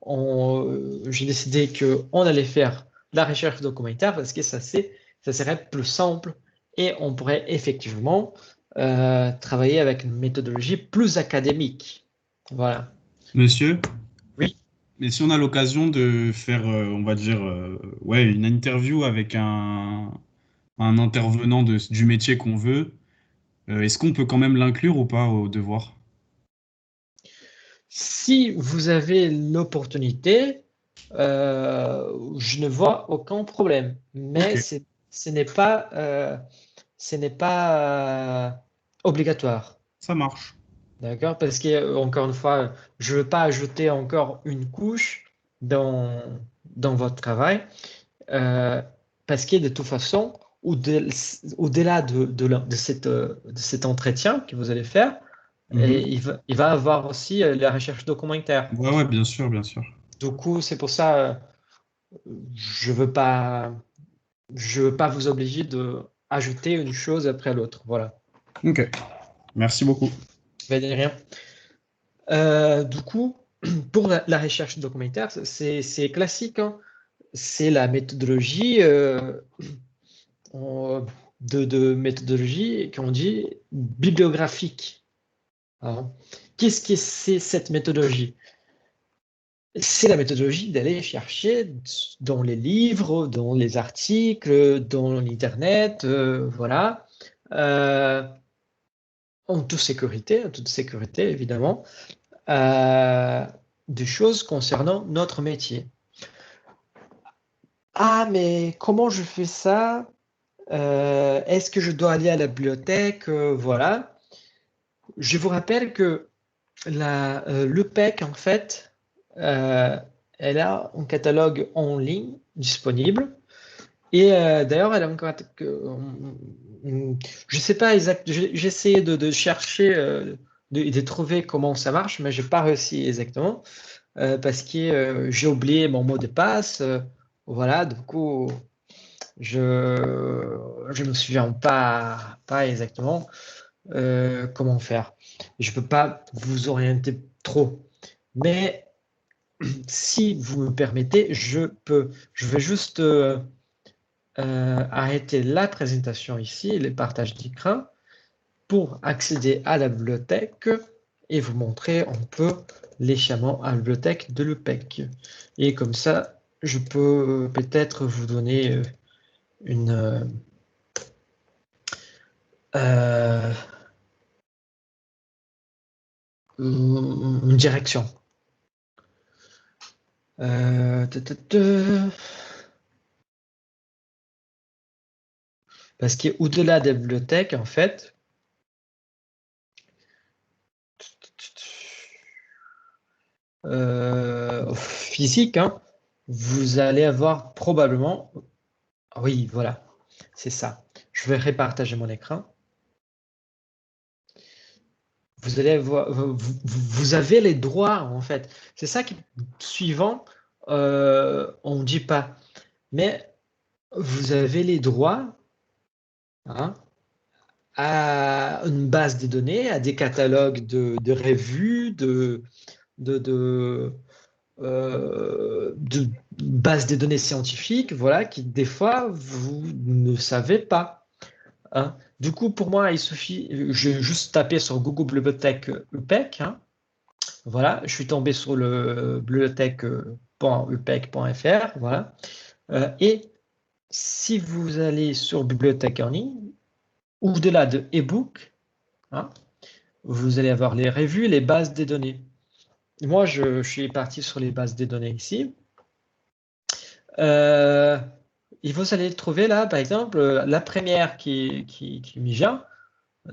j'ai décidé qu'on allait faire la recherche documentaire parce que ça serait plus simple et on pourrait effectivement travailler avec une méthodologie plus académique. Voilà. Monsieur? Oui. Mais si on a l'occasion de faire, on va dire, ouais, une interview avec un intervenant du métier qu'on veut, est-ce qu'on peut quand même l'inclure ou pas au devoir? Si vous avez l'opportunité, je ne vois aucun problème. Mais Ok. ce n'est pas obligatoire. Ça marche. D'accord? Parce que, encore une fois, je ne veux pas ajouter encore une couche dans votre travail, parce que de toute façon, au-delà de cet entretien que vous allez faire, Et il va avoir aussi la recherche documentaire. Ouais, bien sûr, bien sûr. Du coup, c'est pour ça, je veux pas vous obliger de ajouter une chose après l'autre. Voilà. Ok, merci beaucoup. Mais de rien. Du coup, pour la recherche documentaire, c'est classique, hein. C'est la méthodologie de méthodologie qu'on dit bibliographique. Hein. Qu'est-ce que c'est cette méthodologie? C'est la méthodologie d'aller chercher dans les livres, dans les articles, dans l'Internet, voilà, en toute sécurité évidemment, des choses concernant notre métier. Ah, mais comment je fais ça? Est-ce que je dois aller à la bibliothèque? Voilà. Je vous rappelle que l'EPEC, en fait, elle a un catalogue en ligne disponible. Et d'ailleurs, elle a encore. Je ne sais pas exactement. J'ai essayé de chercher, de trouver comment ça marche, mais je n'ai pas réussi exactement parce que j'ai oublié mon mot de passe. Voilà, du coup, je ne me souviens pas exactement comment faire. Je ne peux pas vous orienter trop. Mais si vous me permettez, je vais juste arrêter la présentation ici, le partage d'écran, pour accéder à la bibliothèque et vous montrer un peu les schémas à la bibliothèque de l'EPEC. Et comme ça, je peux peut-être vous donner une direction. Parce qu'au-delà des bibliothèques, en fait, physique, hein, vous allez avoir probablement... Oui, voilà, c'est ça. Je vais repartager mon écran. Vous allez voir, vous avez les droits, en fait. C'est ça qui, suivant, on ne dit pas. Mais vous avez les droits, hein, à une base de données, à des catalogues de revues, de bases de données scientifiques, voilà, qui des fois, vous ne savez pas. Hein. Du coup, pour moi, il suffit, je vais juste taper sur Google Bibliothèque UPEC. Hein. Voilà, je suis tombé sur le bibliothèque.upec.fr. Voilà. Et si vous allez sur Bibliothèque en ligne, au-delà de e-book, hein, vous allez avoir les revues, les bases de données. Moi, je suis parti sur les bases de données ici. Et vous allez trouver là, par exemple, la première qui me vient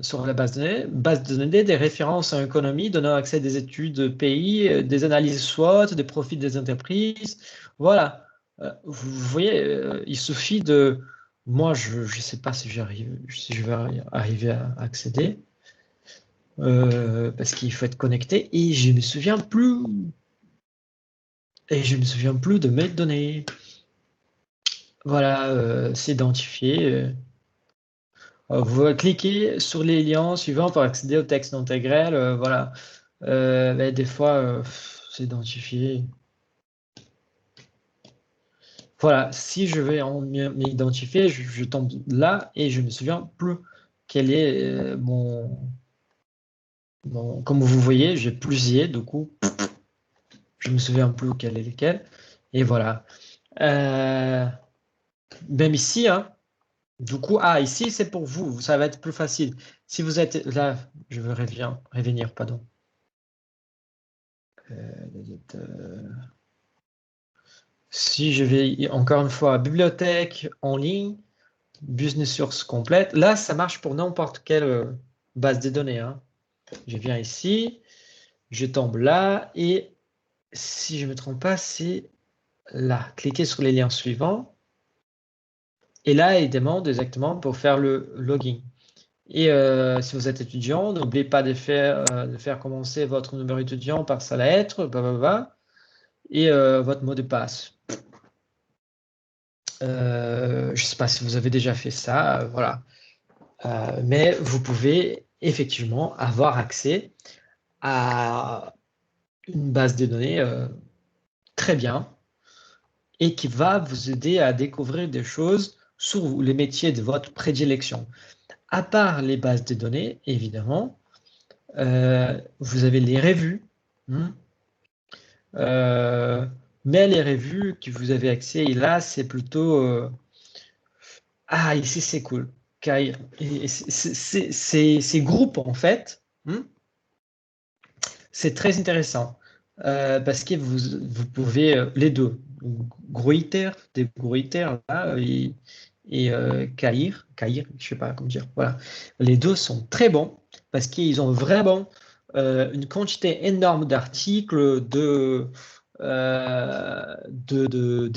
sur la base de données des références en économie donnant accès à des études pays, des analyses SWOT, des profils des entreprises. Voilà. Vous voyez, il suffit de... Moi, je ne sais pas si je vais arriver à accéder. Parce qu'il faut être connecté et je ne me souviens plus. Et je ne me souviens plus de mes données. Voilà, c'est identifié. Vous cliquez sur les liens suivants pour accéder au texte intégrel. Voilà. Mais des fois, c'est identifié. Voilà, si je vais m'identifier, je tombe là et je ne me souviens plus quel est comme vous voyez, j'ai plusieurs, du coup, je ne me souviens plus quel est lequel. Et voilà. Même ici, hein, du coup, ici, c'est pour vous, ça va être plus facile. Si vous êtes là, je veux revenir, pardon. Si je vais encore une fois à bibliothèque en ligne, business source complète, là, ça marche pour n'importe quelle base de données. Hein. Je viens ici, je tombe là, et si je ne me trompe pas, c'est là. Cliquez sur les liens suivants. Et là, il demande exactement pour faire le login. Et si vous êtes étudiant, n'oubliez pas de faire commencer votre numéro étudiant par sa lettre, blablabla, et votre mot de passe. Je ne sais pas si vous avez déjà fait ça, voilà. Mais vous pouvez effectivement avoir accès à une base de données très bien et qui va vous aider à découvrir des choses sur les métiers de votre prédilection. À part les bases de données, évidemment, vous avez les revues. Mais les revues que vous avez accès, et là, c'est plutôt... ah, ici, c'est cool. Car ces groupes, en fait, c'est très intéressant. Parce que vous pouvez... les deux. Gruyter, des Gruyter, là, et Caïr, je sais pas comment dire. Voilà. Les deux sont très bons parce qu'ils ont vraiment une quantité énorme d'articles, des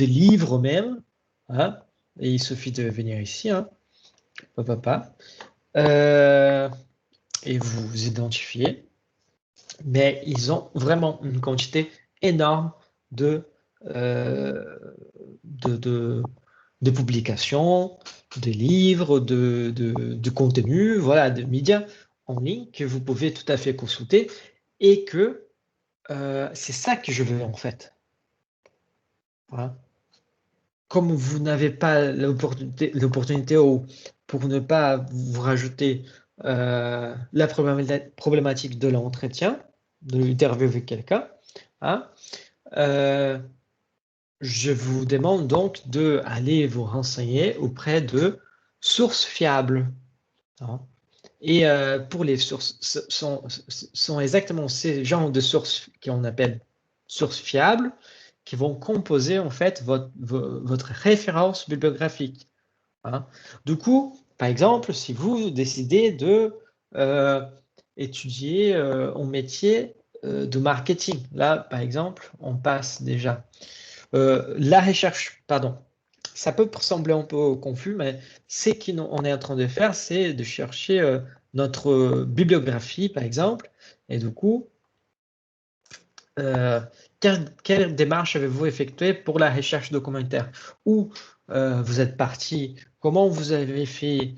livres même. Hein, et il suffit de venir ici. Hein, et vous vous identifiez. Mais ils ont vraiment une quantité énorme de publications, de livres, de contenu, voilà, de médias en ligne que vous pouvez tout à fait consulter et que c'est ça que je veux en fait. Voilà. Comme vous n'avez pas l'opportunité ou pour ne pas vous rajouter la problématique de l'entretien, de l'interview avec quelqu'un, hein, je vous demande donc d'aller vous renseigner auprès de sources fiables. Hein. Et pour les sources, sont exactement ces genres de sources qu'on appelle sources fiables qui vont composer en fait votre référence bibliographique. Hein. Du coup, par exemple, si vous décidez de étudier un métier de marketing, là, par exemple, on passe déjà. La recherche, pardon, ça peut sembler un peu confus, mais ce qu'on est en train de faire, c'est de chercher notre bibliographie, par exemple, et du coup, quelle démarche avez-vous effectuée pour la recherche documentaire? Où vous êtes parti? Comment vous avez fait?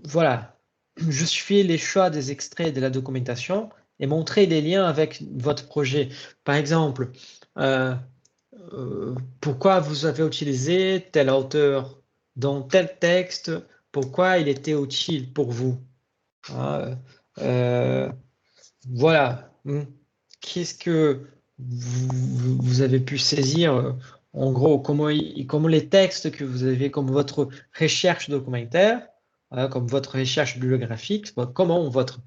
Voilà, justifier les choix des extraits de la documentation et montrer des liens avec votre projet. Par exemple, pourquoi vous avez utilisé tel auteur dans tel texte, pourquoi il était utile pour vous. Hein, voilà. Qu'est-ce que vous avez pu saisir, en gros, comment les textes que vous avez, comme votre recherche documentaire, comme votre recherche bibliographique, comment votre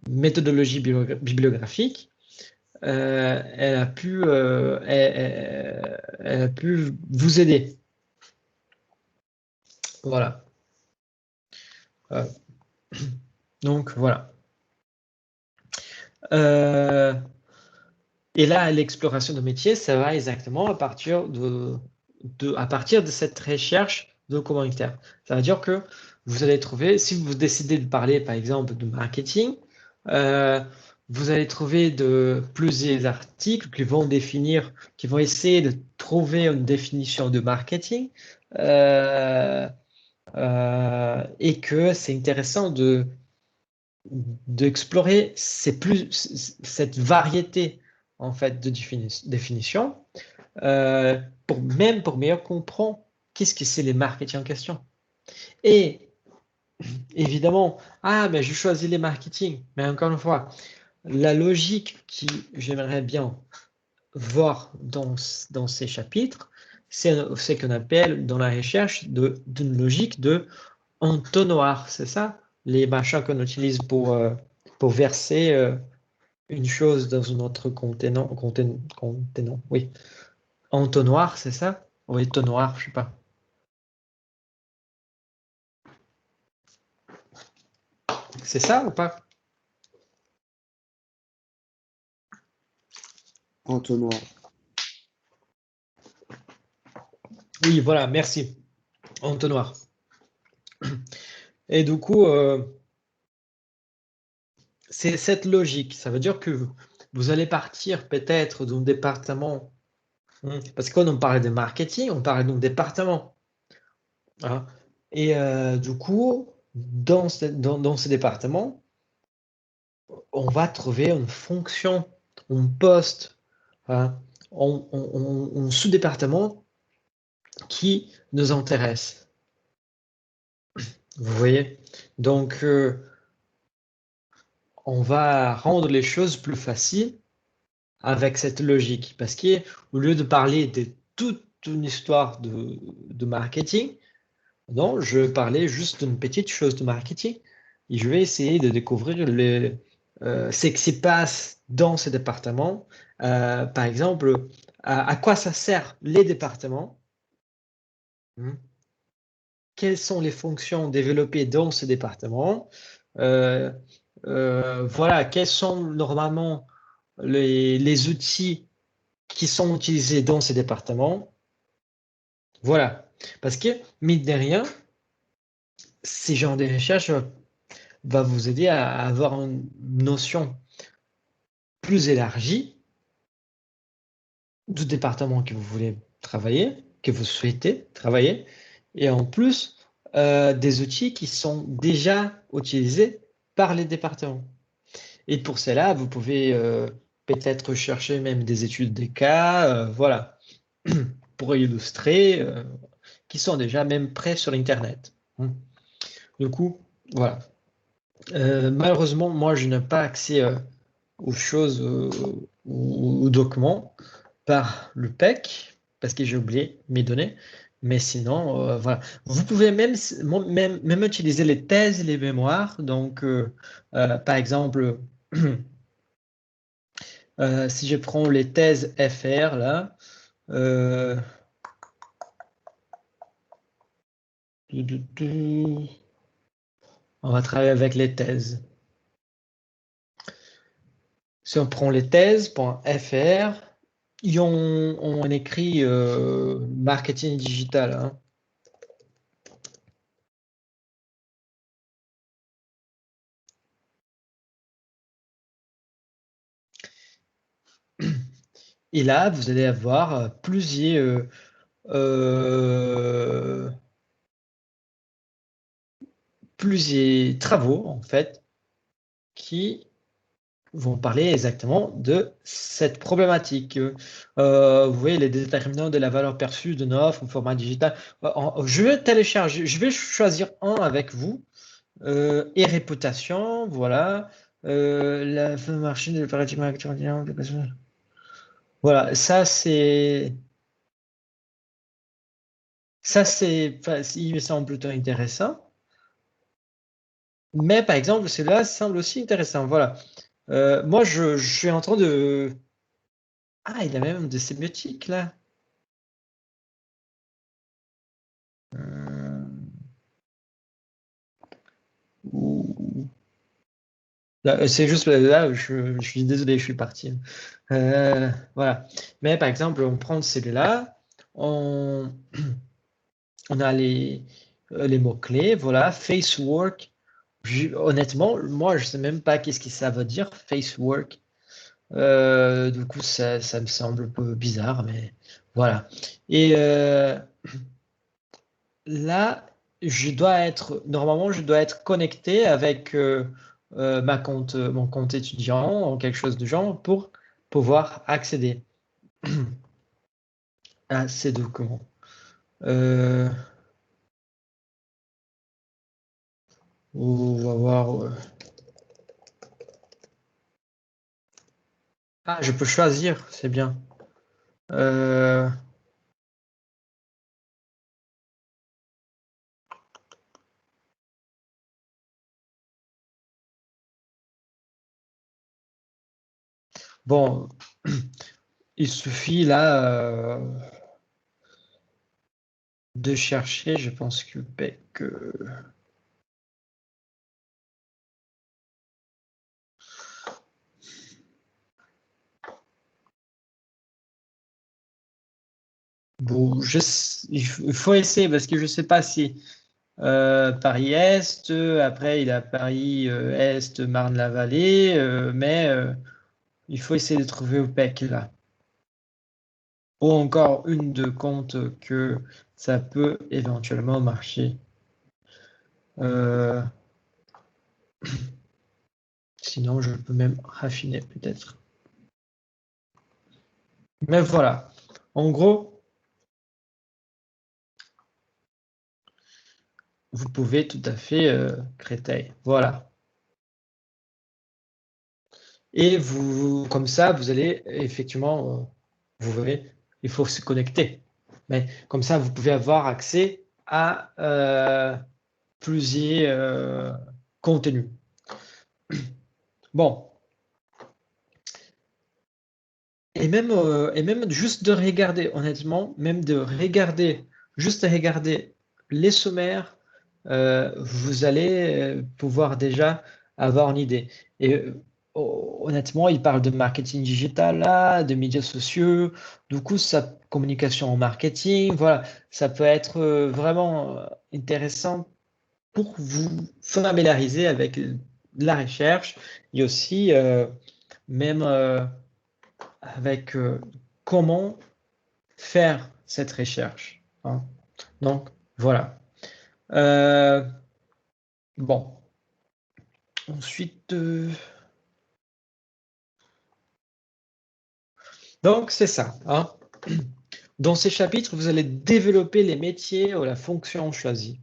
méthodologie bibliographique elle a pu vous aider. Voilà. Donc, voilà. Et là, l'exploration de métier, ça va exactement à partir de cette recherche documentaire. Ça veut dire que vous allez trouver, si vous décidez de parler, par exemple, de marketing, vous allez trouver plusieurs articles qui vont essayer de trouver une définition de marketing et que c'est intéressant d'explorer cette variété en fait de définition pour mieux comprendre qu'est-ce que c'est les marketing en question. Et évidemment, mais je choisis les marketing, mais encore une fois, la logique que j'aimerais bien voir dans ces chapitres, c'est ce qu'on appelle dans la recherche d'une logique de entonnoir, c'est ça? Les machins qu'on utilise pour verser une chose dans un autre contenant, oui. Entonnoir, c'est ça? Oui, tonnoir, je sais pas. C'est ça ou pas? Entonnoir. Oui, voilà, merci. Entonnoir. Et du coup, c'est cette logique. Ça veut dire que vous allez partir peut-être d'un département, parce que quand on parle de marketing, on parle d'un département. Hein. Et du coup, dans ce département, on va trouver une fonction, un poste, hein, un sous-département qui nous intéresse. Vous voyez? Donc, on va rendre les choses plus faciles avec cette logique. Parce qu'au lieu de parler de toute une histoire de marketing, non, je parlais juste d'une petite chose de marketing. Et je vais essayer de découvrir ce qui se passe dans ce département. Par exemple, à quoi ça sert les départements? Quelles sont les fonctions développées dans ce département? Voilà, quels sont normalement les outils qui sont utilisés dans ces départements. Voilà. Parce que, mine de rien, ces genres de recherche va vous aider à avoir une notion plus élargie du département que vous voulez travailler, que vous souhaitez travailler, et en plus, des outils qui sont déjà utilisés par les départements. Et pour cela, vous pouvez peut-être chercher même des études de cas, voilà, pour illustrer, qui sont déjà même prêts sur Internet. Du coup, voilà. Malheureusement, moi, je n'ai pas accès aux choses, aux documents par le PEC, parce que j'ai oublié mes données. Mais sinon, voilà. Vous pouvez même utiliser les thèses et les mémoires. Donc, par exemple, si je prends les thèses FR, là, on va travailler avec les thèses. Si on prend les thèses.fr, ils ont écrit marketing digital. Hein. Et là, vous allez avoir plusieurs travaux, en fait, qui vont parler exactement de cette problématique. Vous voyez les déterminants de la valeur perçue d'une offre au format digital. Je vais télécharger, je vais choisir un avec vous. Et réputation, voilà. La machine de paradigme actuel. Voilà, il me semble plutôt intéressant. Mais par exemple, celui-là semble aussi intéressant. Voilà. Moi, je suis en train de. Ah, il a même de sémiotique là. C'est juste là, je suis désolé, je suis parti. Voilà. Mais par exemple, on prend celui-là, on a les mots-clés, voilà, face work. Honnêtement, moi, je sais même pas qu'est-ce que ça veut dire, face work. Du coup, ça me semble un peu bizarre, mais voilà. Et là, normalement, je dois être connecté avec mon compte étudiant ou quelque chose de genre pour pouvoir accéder à ces documents. On va voir. Ah, je peux choisir, c'est bien. Bon, il suffit là de chercher, je pense que bon, il faut essayer parce que je sais pas si Paris-Est, après il a Paris-Est, Marne-la-Vallée, mais il faut essayer de trouver au PEC là. Ou encore une de compte que ça peut éventuellement marcher. Sinon, je peux même raffiner peut-être. Mais voilà. En gros, vous pouvez tout à fait Créteil. Voilà. Et vous, comme ça, vous allez effectivement, vous verrez, il faut se connecter. Mais comme ça, vous pouvez avoir accès à plusieurs contenus. Bon. Et même juste de regarder, honnêtement, même de regarder, juste regarder les sommaires, vous allez pouvoir déjà avoir une idée. Et honnêtement, il parle de marketing digital là, de médias sociaux, du coup, sa communication en marketing, voilà, ça peut être vraiment intéressant pour vous familiariser avec la recherche et aussi même avec comment faire cette recherche, hein. Donc, voilà. Bon. Ensuite, donc c'est ça, hein. Dans ces chapitres, vous allez développer les métiers ou la fonction choisie.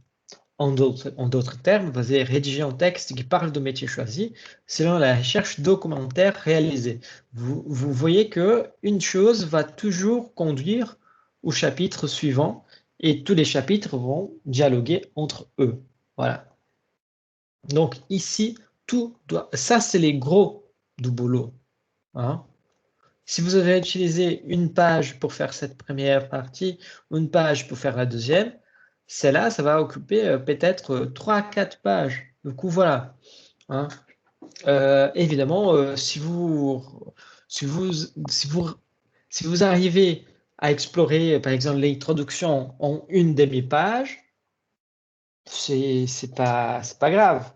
En d'autres termes, vous allez rédiger un texte qui parle de métier choisi selon la recherche documentaire réalisée. Vous voyez qu'une chose va toujours conduire au chapitre suivant et tous les chapitres vont dialoguer entre eux. Voilà. Donc ici, ça c'est les gros du boulot, hein. Si vous avez utilisé une page pour faire cette première partie, une page pour faire la deuxième, celle-là, ça va occuper peut-être 3-4 pages. Du coup, voilà, hein. Évidemment, si vous arrivez à explorer, par exemple, l'introduction en une demi-page, c'est pas grave,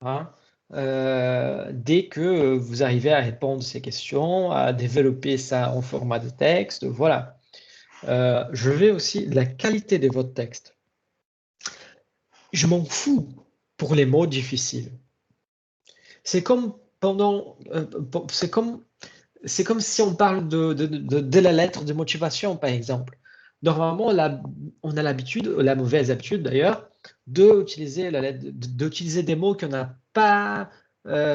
hein. Dès que vous arrivez à répondre à ces questions, à développer ça en format de texte, voilà. Je vais aussi de la qualité de votre texte. Je m'en fous pour les mots difficiles. C'est comme c'est comme si on parle de la lettre de motivation, par exemple. Normalement, on a l'habitude, la mauvaise habitude d'ailleurs, d'utiliser des mots qu'on n'a pas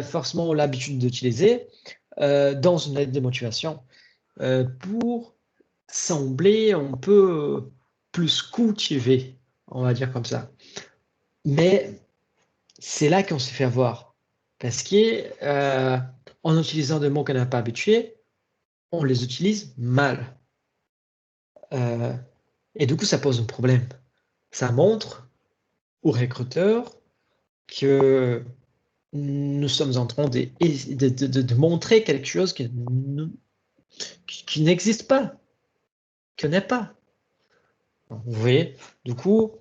forcément l'habitude d'utiliser dans une lettre de motivation pour sembler un peu plus cultivé, on va dire comme ça. Mais c'est là qu'on se fait avoir. Parce qu'en utilisant des mots qu'on n'a pas habitués, on les utilise mal. Et du coup, ça pose un problème. Ça montre aux recruteurs que nous sommes en train de montrer quelque chose qui n'existe pas, qui n'est pas. Vous voyez, du coup,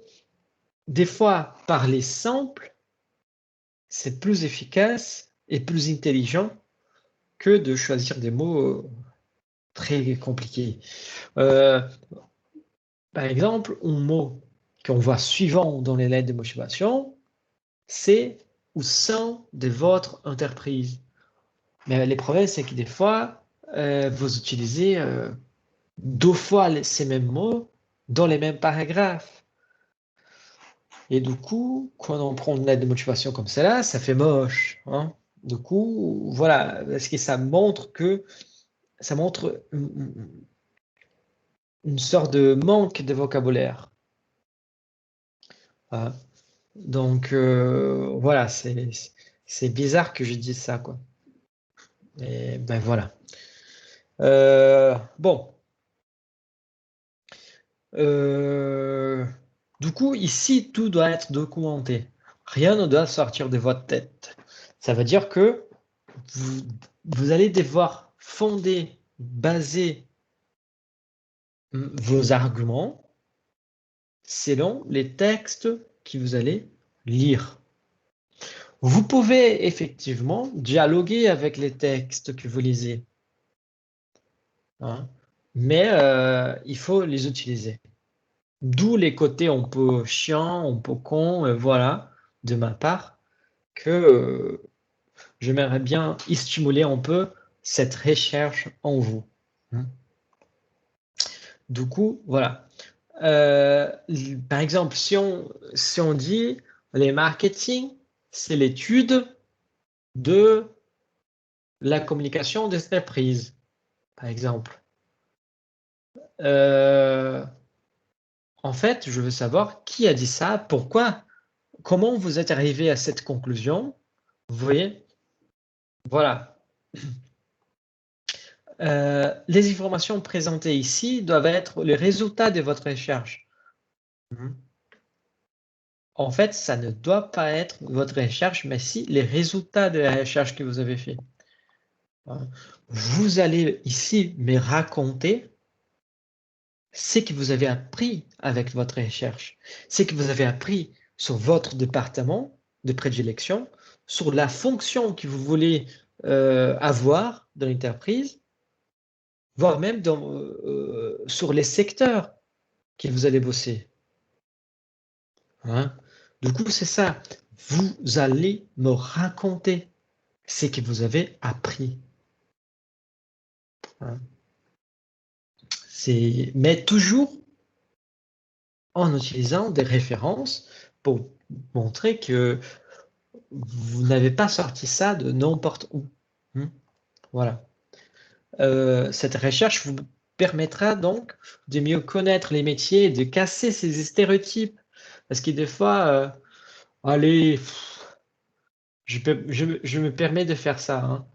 des fois, parler simple, c'est plus efficace et plus intelligent que de choisir des mots très compliqués. Par exemple, un mot qu'on voit souvent dans les lettres de motivation, c'est au sein de votre entreprise. Mais le problème, c'est que des fois, vous utilisez 2 fois ces mêmes mots dans les mêmes paragraphes. Et du coup, quand on prend une lettre de motivation comme celle-là, ça fait moche, hein. Du coup, voilà, parce que ça montre une sorte de manque de vocabulaire. Donc, voilà, c'est bizarre que je dise ça, quoi. Et ben voilà. Bon. Du coup, ici, tout doit être documenté. Rien ne doit sortir de votre tête. Ça veut dire que vous allez devoir fonder, baser vos arguments selon les textes que vous allez lire. Vous pouvez effectivement dialoguer avec les textes que vous lisez, hein, mais il faut les utiliser. D'où les côtés un peu chiants, un peu cons, voilà, de ma part, que j'aimerais bien y stimuler un peu cette recherche en vous. Hein. Du coup, voilà. Par exemple, si on dit les marketing, c'est l'étude de la communication des entreprises, par exemple. En fait, je veux savoir qui a dit ça, pourquoi, comment vous êtes arrivé à cette conclusion. Vous voyez? Voilà. Les informations présentées ici doivent être les résultats de votre recherche. En fait, ça ne doit pas être votre recherche, mais si les résultats de la recherche que vous avez fait. Vous allez ici me raconter ce que vous avez appris avec votre recherche, ce que vous avez appris sur votre département de prédilection, sur la fonction que vous voulez avoir dans l'entreprise, voire même sur les secteurs que vous allez bosser. Hein? Du coup, c'est ça. Vous allez me raconter ce que vous avez appris. Hein? Mais toujours en utilisant des références pour montrer que vous n'avez pas sorti ça de n'importe où. Voilà. Cette recherche vous permettra donc de mieux connaître les métiers et de casser ces stéréotypes. Parce que des fois, allez, je me permets de faire ça. Hein.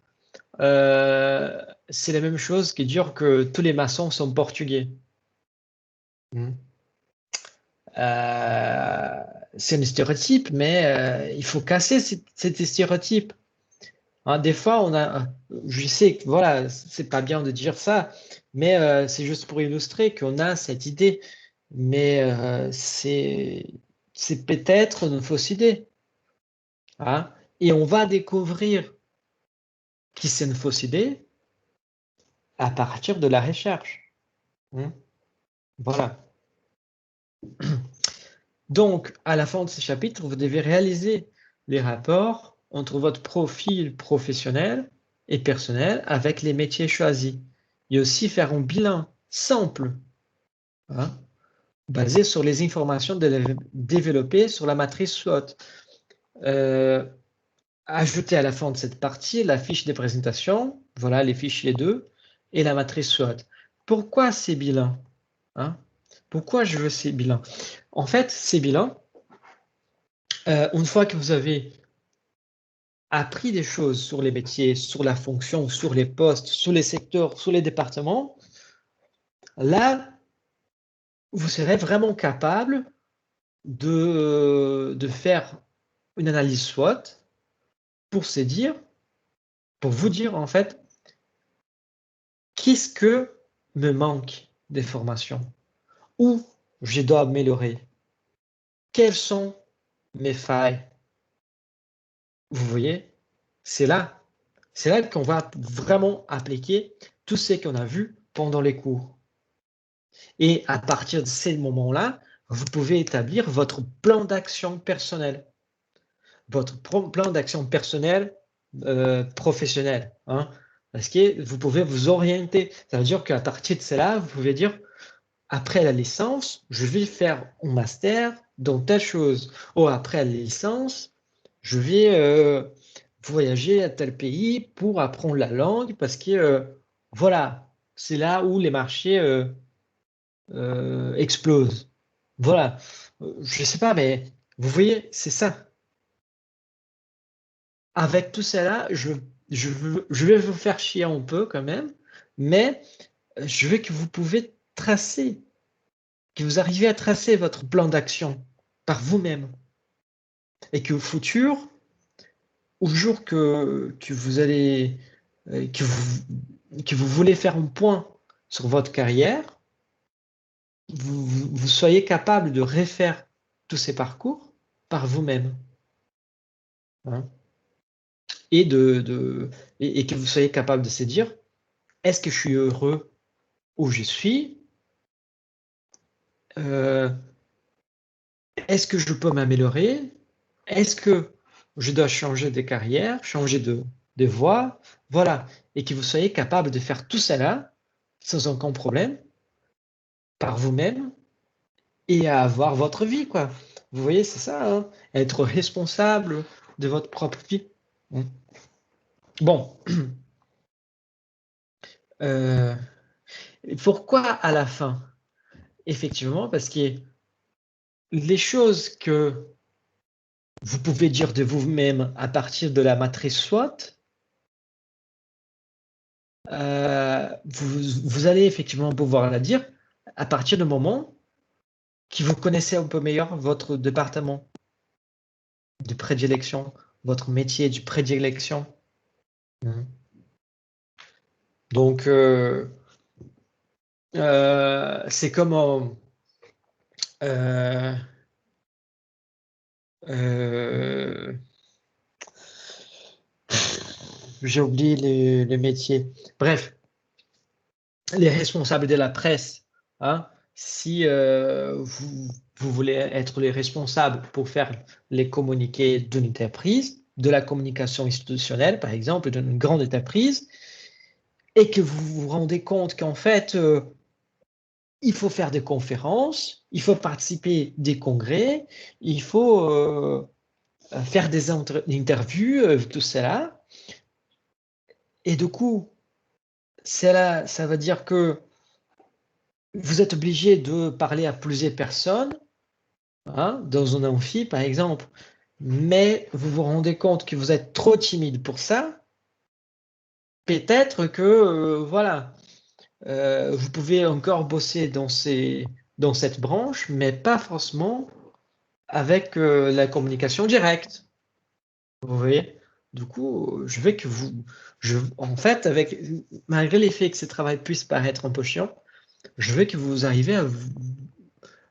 C'est la même chose qui dire que tous les maçons sont portugais. C'est un stéréotype, mais il faut casser ces stéréotypes. Hein, des fois, je sais que voilà, c'est pas bien de dire ça, mais c'est juste pour illustrer qu'on a cette idée, mais c'est peut-être une fausse idée. Hein, et on va découvrir que c'est une fausse idée à partir de la recherche. Voilà. Donc, à la fin de ce chapitre, vous devez réaliser les rapports entre votre profil professionnel et personnel avec les métiers choisis. Et aussi faire un bilan simple, hein, basé sur les informations développées sur la matrice SWOT. Ajoutez à la fin de cette partie la fiche de présentation, voilà les fichiers 2, et la matrice SWOT. Pourquoi ces bilans? Hein? Pourquoi je veux ces bilans? En fait, ces bilans, une fois que vous avez appris des choses sur les métiers, sur la fonction, sur les postes, sur les secteurs, sur les départements, là, vous serez vraiment capable de faire une analyse SWOT pour vous dire en fait, qu'est-ce que me manque des formations? Où je dois améliorer? Quelles sont mes failles? Vous voyez, c'est là qu'on va vraiment appliquer tout ce qu'on a vu pendant les cours. Et à partir de ces moments-là, vous pouvez établir votre plan d'action personnel. Votre plan d'action personnel professionnel. Hein, parce que vous pouvez vous orienter. Ça veut dire qu'à partir de cela, vous pouvez dire, après la licence, je vais faire un master dans telle chose. Ou après la licence, je vais voyager à tel pays pour apprendre la langue parce que, voilà, c'est là où les marchés explosent. Voilà. Je ne sais pas, mais vous voyez, c'est ça. Avec tout cela, je vais vous faire chier un peu quand même, mais je veux que vous pouvez tracer, que vous arrivez à tracer votre plan d'action par vous-même. Et que au futur, au jour que vous allez, que vous voulez faire un point sur votre carrière, vous soyez capable de refaire tous ces parcours par vous-même. Hein. Et, et que vous soyez capable de se dire, est-ce que je suis heureux où je suis? Est-ce que je peux m'améliorer? Est-ce que je dois changer de carrière, changer de voie? Voilà. Et que vous soyez capable de faire tout cela sans aucun problème, par vous-même, et à avoir votre vie, quoi. Vous voyez, c'est ça, hein, être responsable de votre propre vie. Bon. Pourquoi à la fin? Effectivement, parce que les choses que vous pouvez dire de vous-même à partir de la matrice SWOT, vous allez effectivement pouvoir la dire à partir du moment que vous connaissez un peu meilleur votre département de prédilection, votre métier de prédilection. Donc, c'est comme j'ai oublié le métier. Bref, les responsables de la presse, hein, si vous voulez être les responsables pour faire les communiqués d'une entreprise, de la communication institutionnelle, par exemple, d'une grande entreprise, et que vous vous rendez compte qu'en fait, il faut faire des conférences, il faut participer des congrès, il faut faire des interviews, tout cela. Et du coup, ça veut dire que vous êtes obligé de parler à plusieurs personnes, hein, dans un amphi, par exemple, mais vous vous rendez compte que vous êtes trop timide pour ça. Peut-être que, voilà, vous pouvez encore bosser dans cette branche, mais pas forcément avec la communication directe. Vous voyez? Du coup, je veux que en fait, malgré l'effet que ce travail puisse paraître un peu chiant, je veux que vous arriviez à vous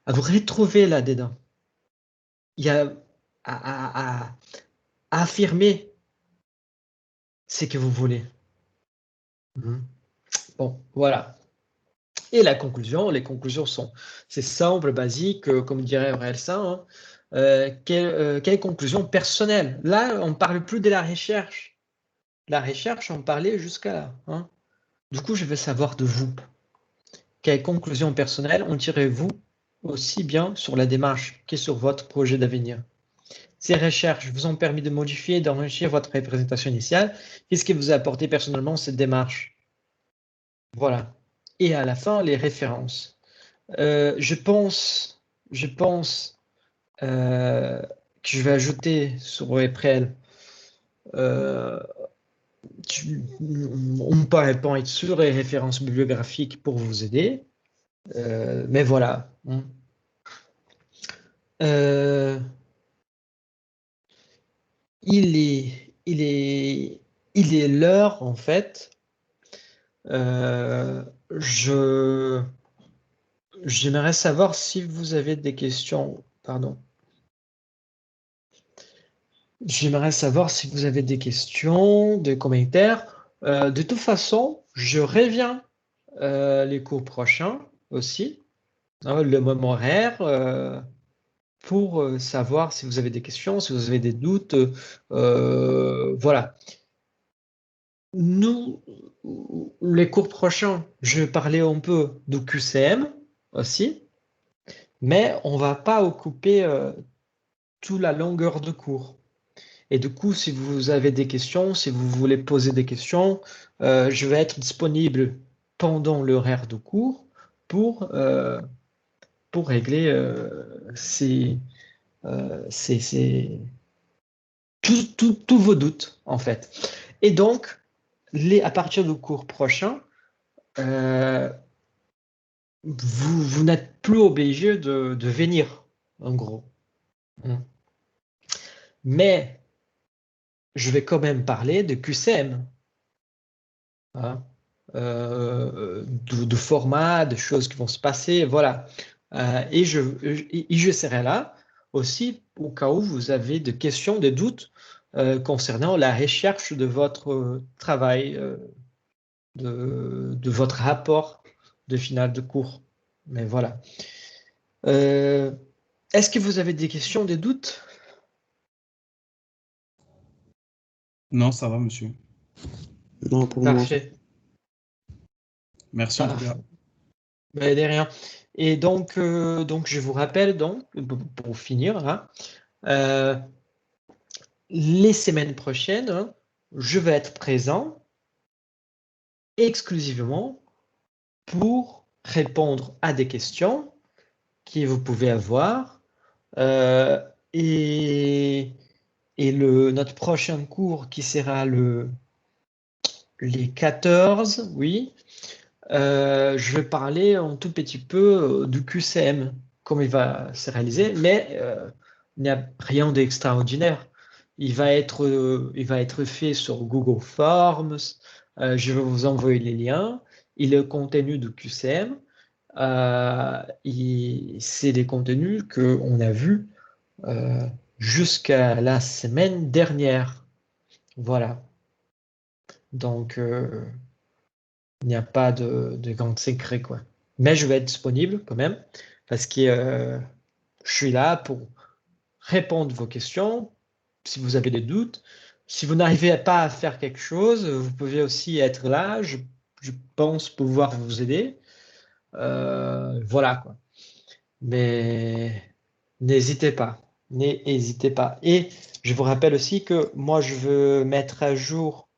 retrouver là-dedans. Il y a à affirmer ce que vous voulez. Bon, voilà. Et les conclusions c'est simple, basique, comme dirait Aurel Saint. Hein. Quelle conclusion personnelle? Là, on ne parle plus de la recherche. La recherche, on parlait jusqu'à là. Hein. Du coup, je veux savoir de vous. Quelle conclusion personnelle en tirez-vous aussi bien sur la démarche que sur votre projet d'avenir? Ces recherches vous ont permis de modifier et d'enrichir votre représentation initiale. Qu'est-ce que vous a apporté personnellement cette démarche? Voilà. Et à la fin, les références. Je pense que je vais ajouter sur Eprel. On ne peut pas être sur les références bibliographiques pour vous aider. Mais voilà. Il est l'heure, en fait. J'aimerais savoir si vous avez des questions. Pardon. J'aimerais savoir si vous avez des questions, des commentaires. De toute façon, je reviens les cours prochains aussi, hein, le même horaire, pour savoir si vous avez des questions, si vous avez des doutes. Voilà. Nous, les cours prochains, je vais parler un peu du QCM aussi, mais on ne va pas occuper toute la longueur de cours. Et du coup, si vous avez des questions, si vous voulez poser des questions, je vais être disponible pendant l'horaire de cours pour régler tous vos doutes, en fait. Et donc, à partir du cours prochain, vous n'êtes plus obligé de venir, en gros. Mais je vais quand même parler de QCM. Hein, de format, de choses qui vont se passer, voilà. Et je serai là aussi au cas où vous avez des questions, des doutes concernant la recherche de votre travail, de votre rapport de finale de cours. Mais voilà. Est-ce que vous avez des questions, des doutes? Non, ça va, monsieur. Non, pour moi. Parfait. Merci en tout cas. Mais de rien. Et donc, je vous rappelle, donc, pour finir, hein, les semaines prochaines, hein, je vais être présent exclusivement pour répondre à des questions que vous pouvez avoir. Et notre prochain cours qui sera les 14, oui, je vais parler un tout petit peu du QCM, comment il va se réaliser, mais il n'y a rien d'extraordinaire. Il va être fait sur Google Forms. Je vais vous envoyer les liens. Et le contenu du QCM, c'est des contenus qu'on a vus jusqu'à la semaine dernière. Voilà. Donc, il n'y a pas de grand secret, quoi. Mais je vais être disponible quand même parce que je suis là pour répondre à vos questions. Si vous avez des doutes, si vous n'arrivez pas à faire quelque chose, vous pouvez aussi être là. Je pense pouvoir vous aider. Voilà, quoi. Mais n'hésitez pas. N'hésitez pas. Et je vous rappelle aussi que moi, je veux mettre à jour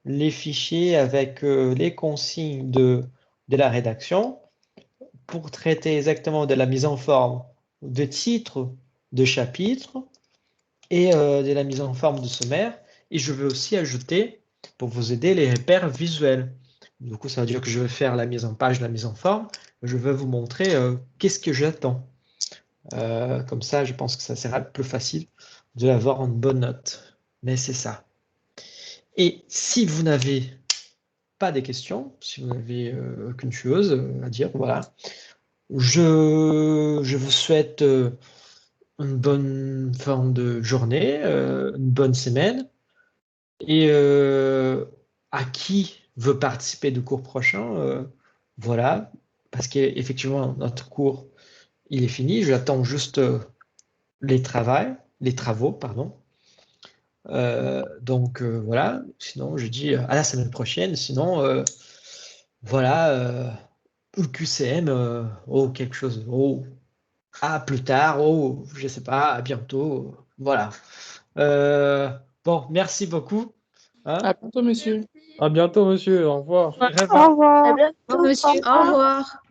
les fichiers avec les consignes de la rédaction pour traiter exactement de la mise en forme de titres de chapitres et de la mise en forme de sommaire. Et je veux aussi ajouter, pour vous aider, les repères visuels. Du coup, ça veut dire que je vais faire la mise en page, la mise en forme. Je vais vous montrer qu'est-ce que j'attends. Comme ça, je pense que ça sera plus facile de l'avoir en bonne note. Mais c'est ça. Et si vous n'avez pas des questions, si vous n'avez aucune chose à dire, voilà. Je vous souhaite une bonne fin de journée, une bonne semaine. Et à qui veut participer du cours prochain, voilà, parce qu'effectivement, notre cours, il est fini. J'attends juste les travaux, pardon. Donc voilà, sinon je dis à la semaine prochaine. Sinon, voilà, QCM, quelque chose, à plus tard, je sais pas, à bientôt, voilà. Bon, merci beaucoup. Hein. À bientôt, monsieur. À bientôt, monsieur. Au revoir. Au À revoir. bientôt. Monsieur, au revoir.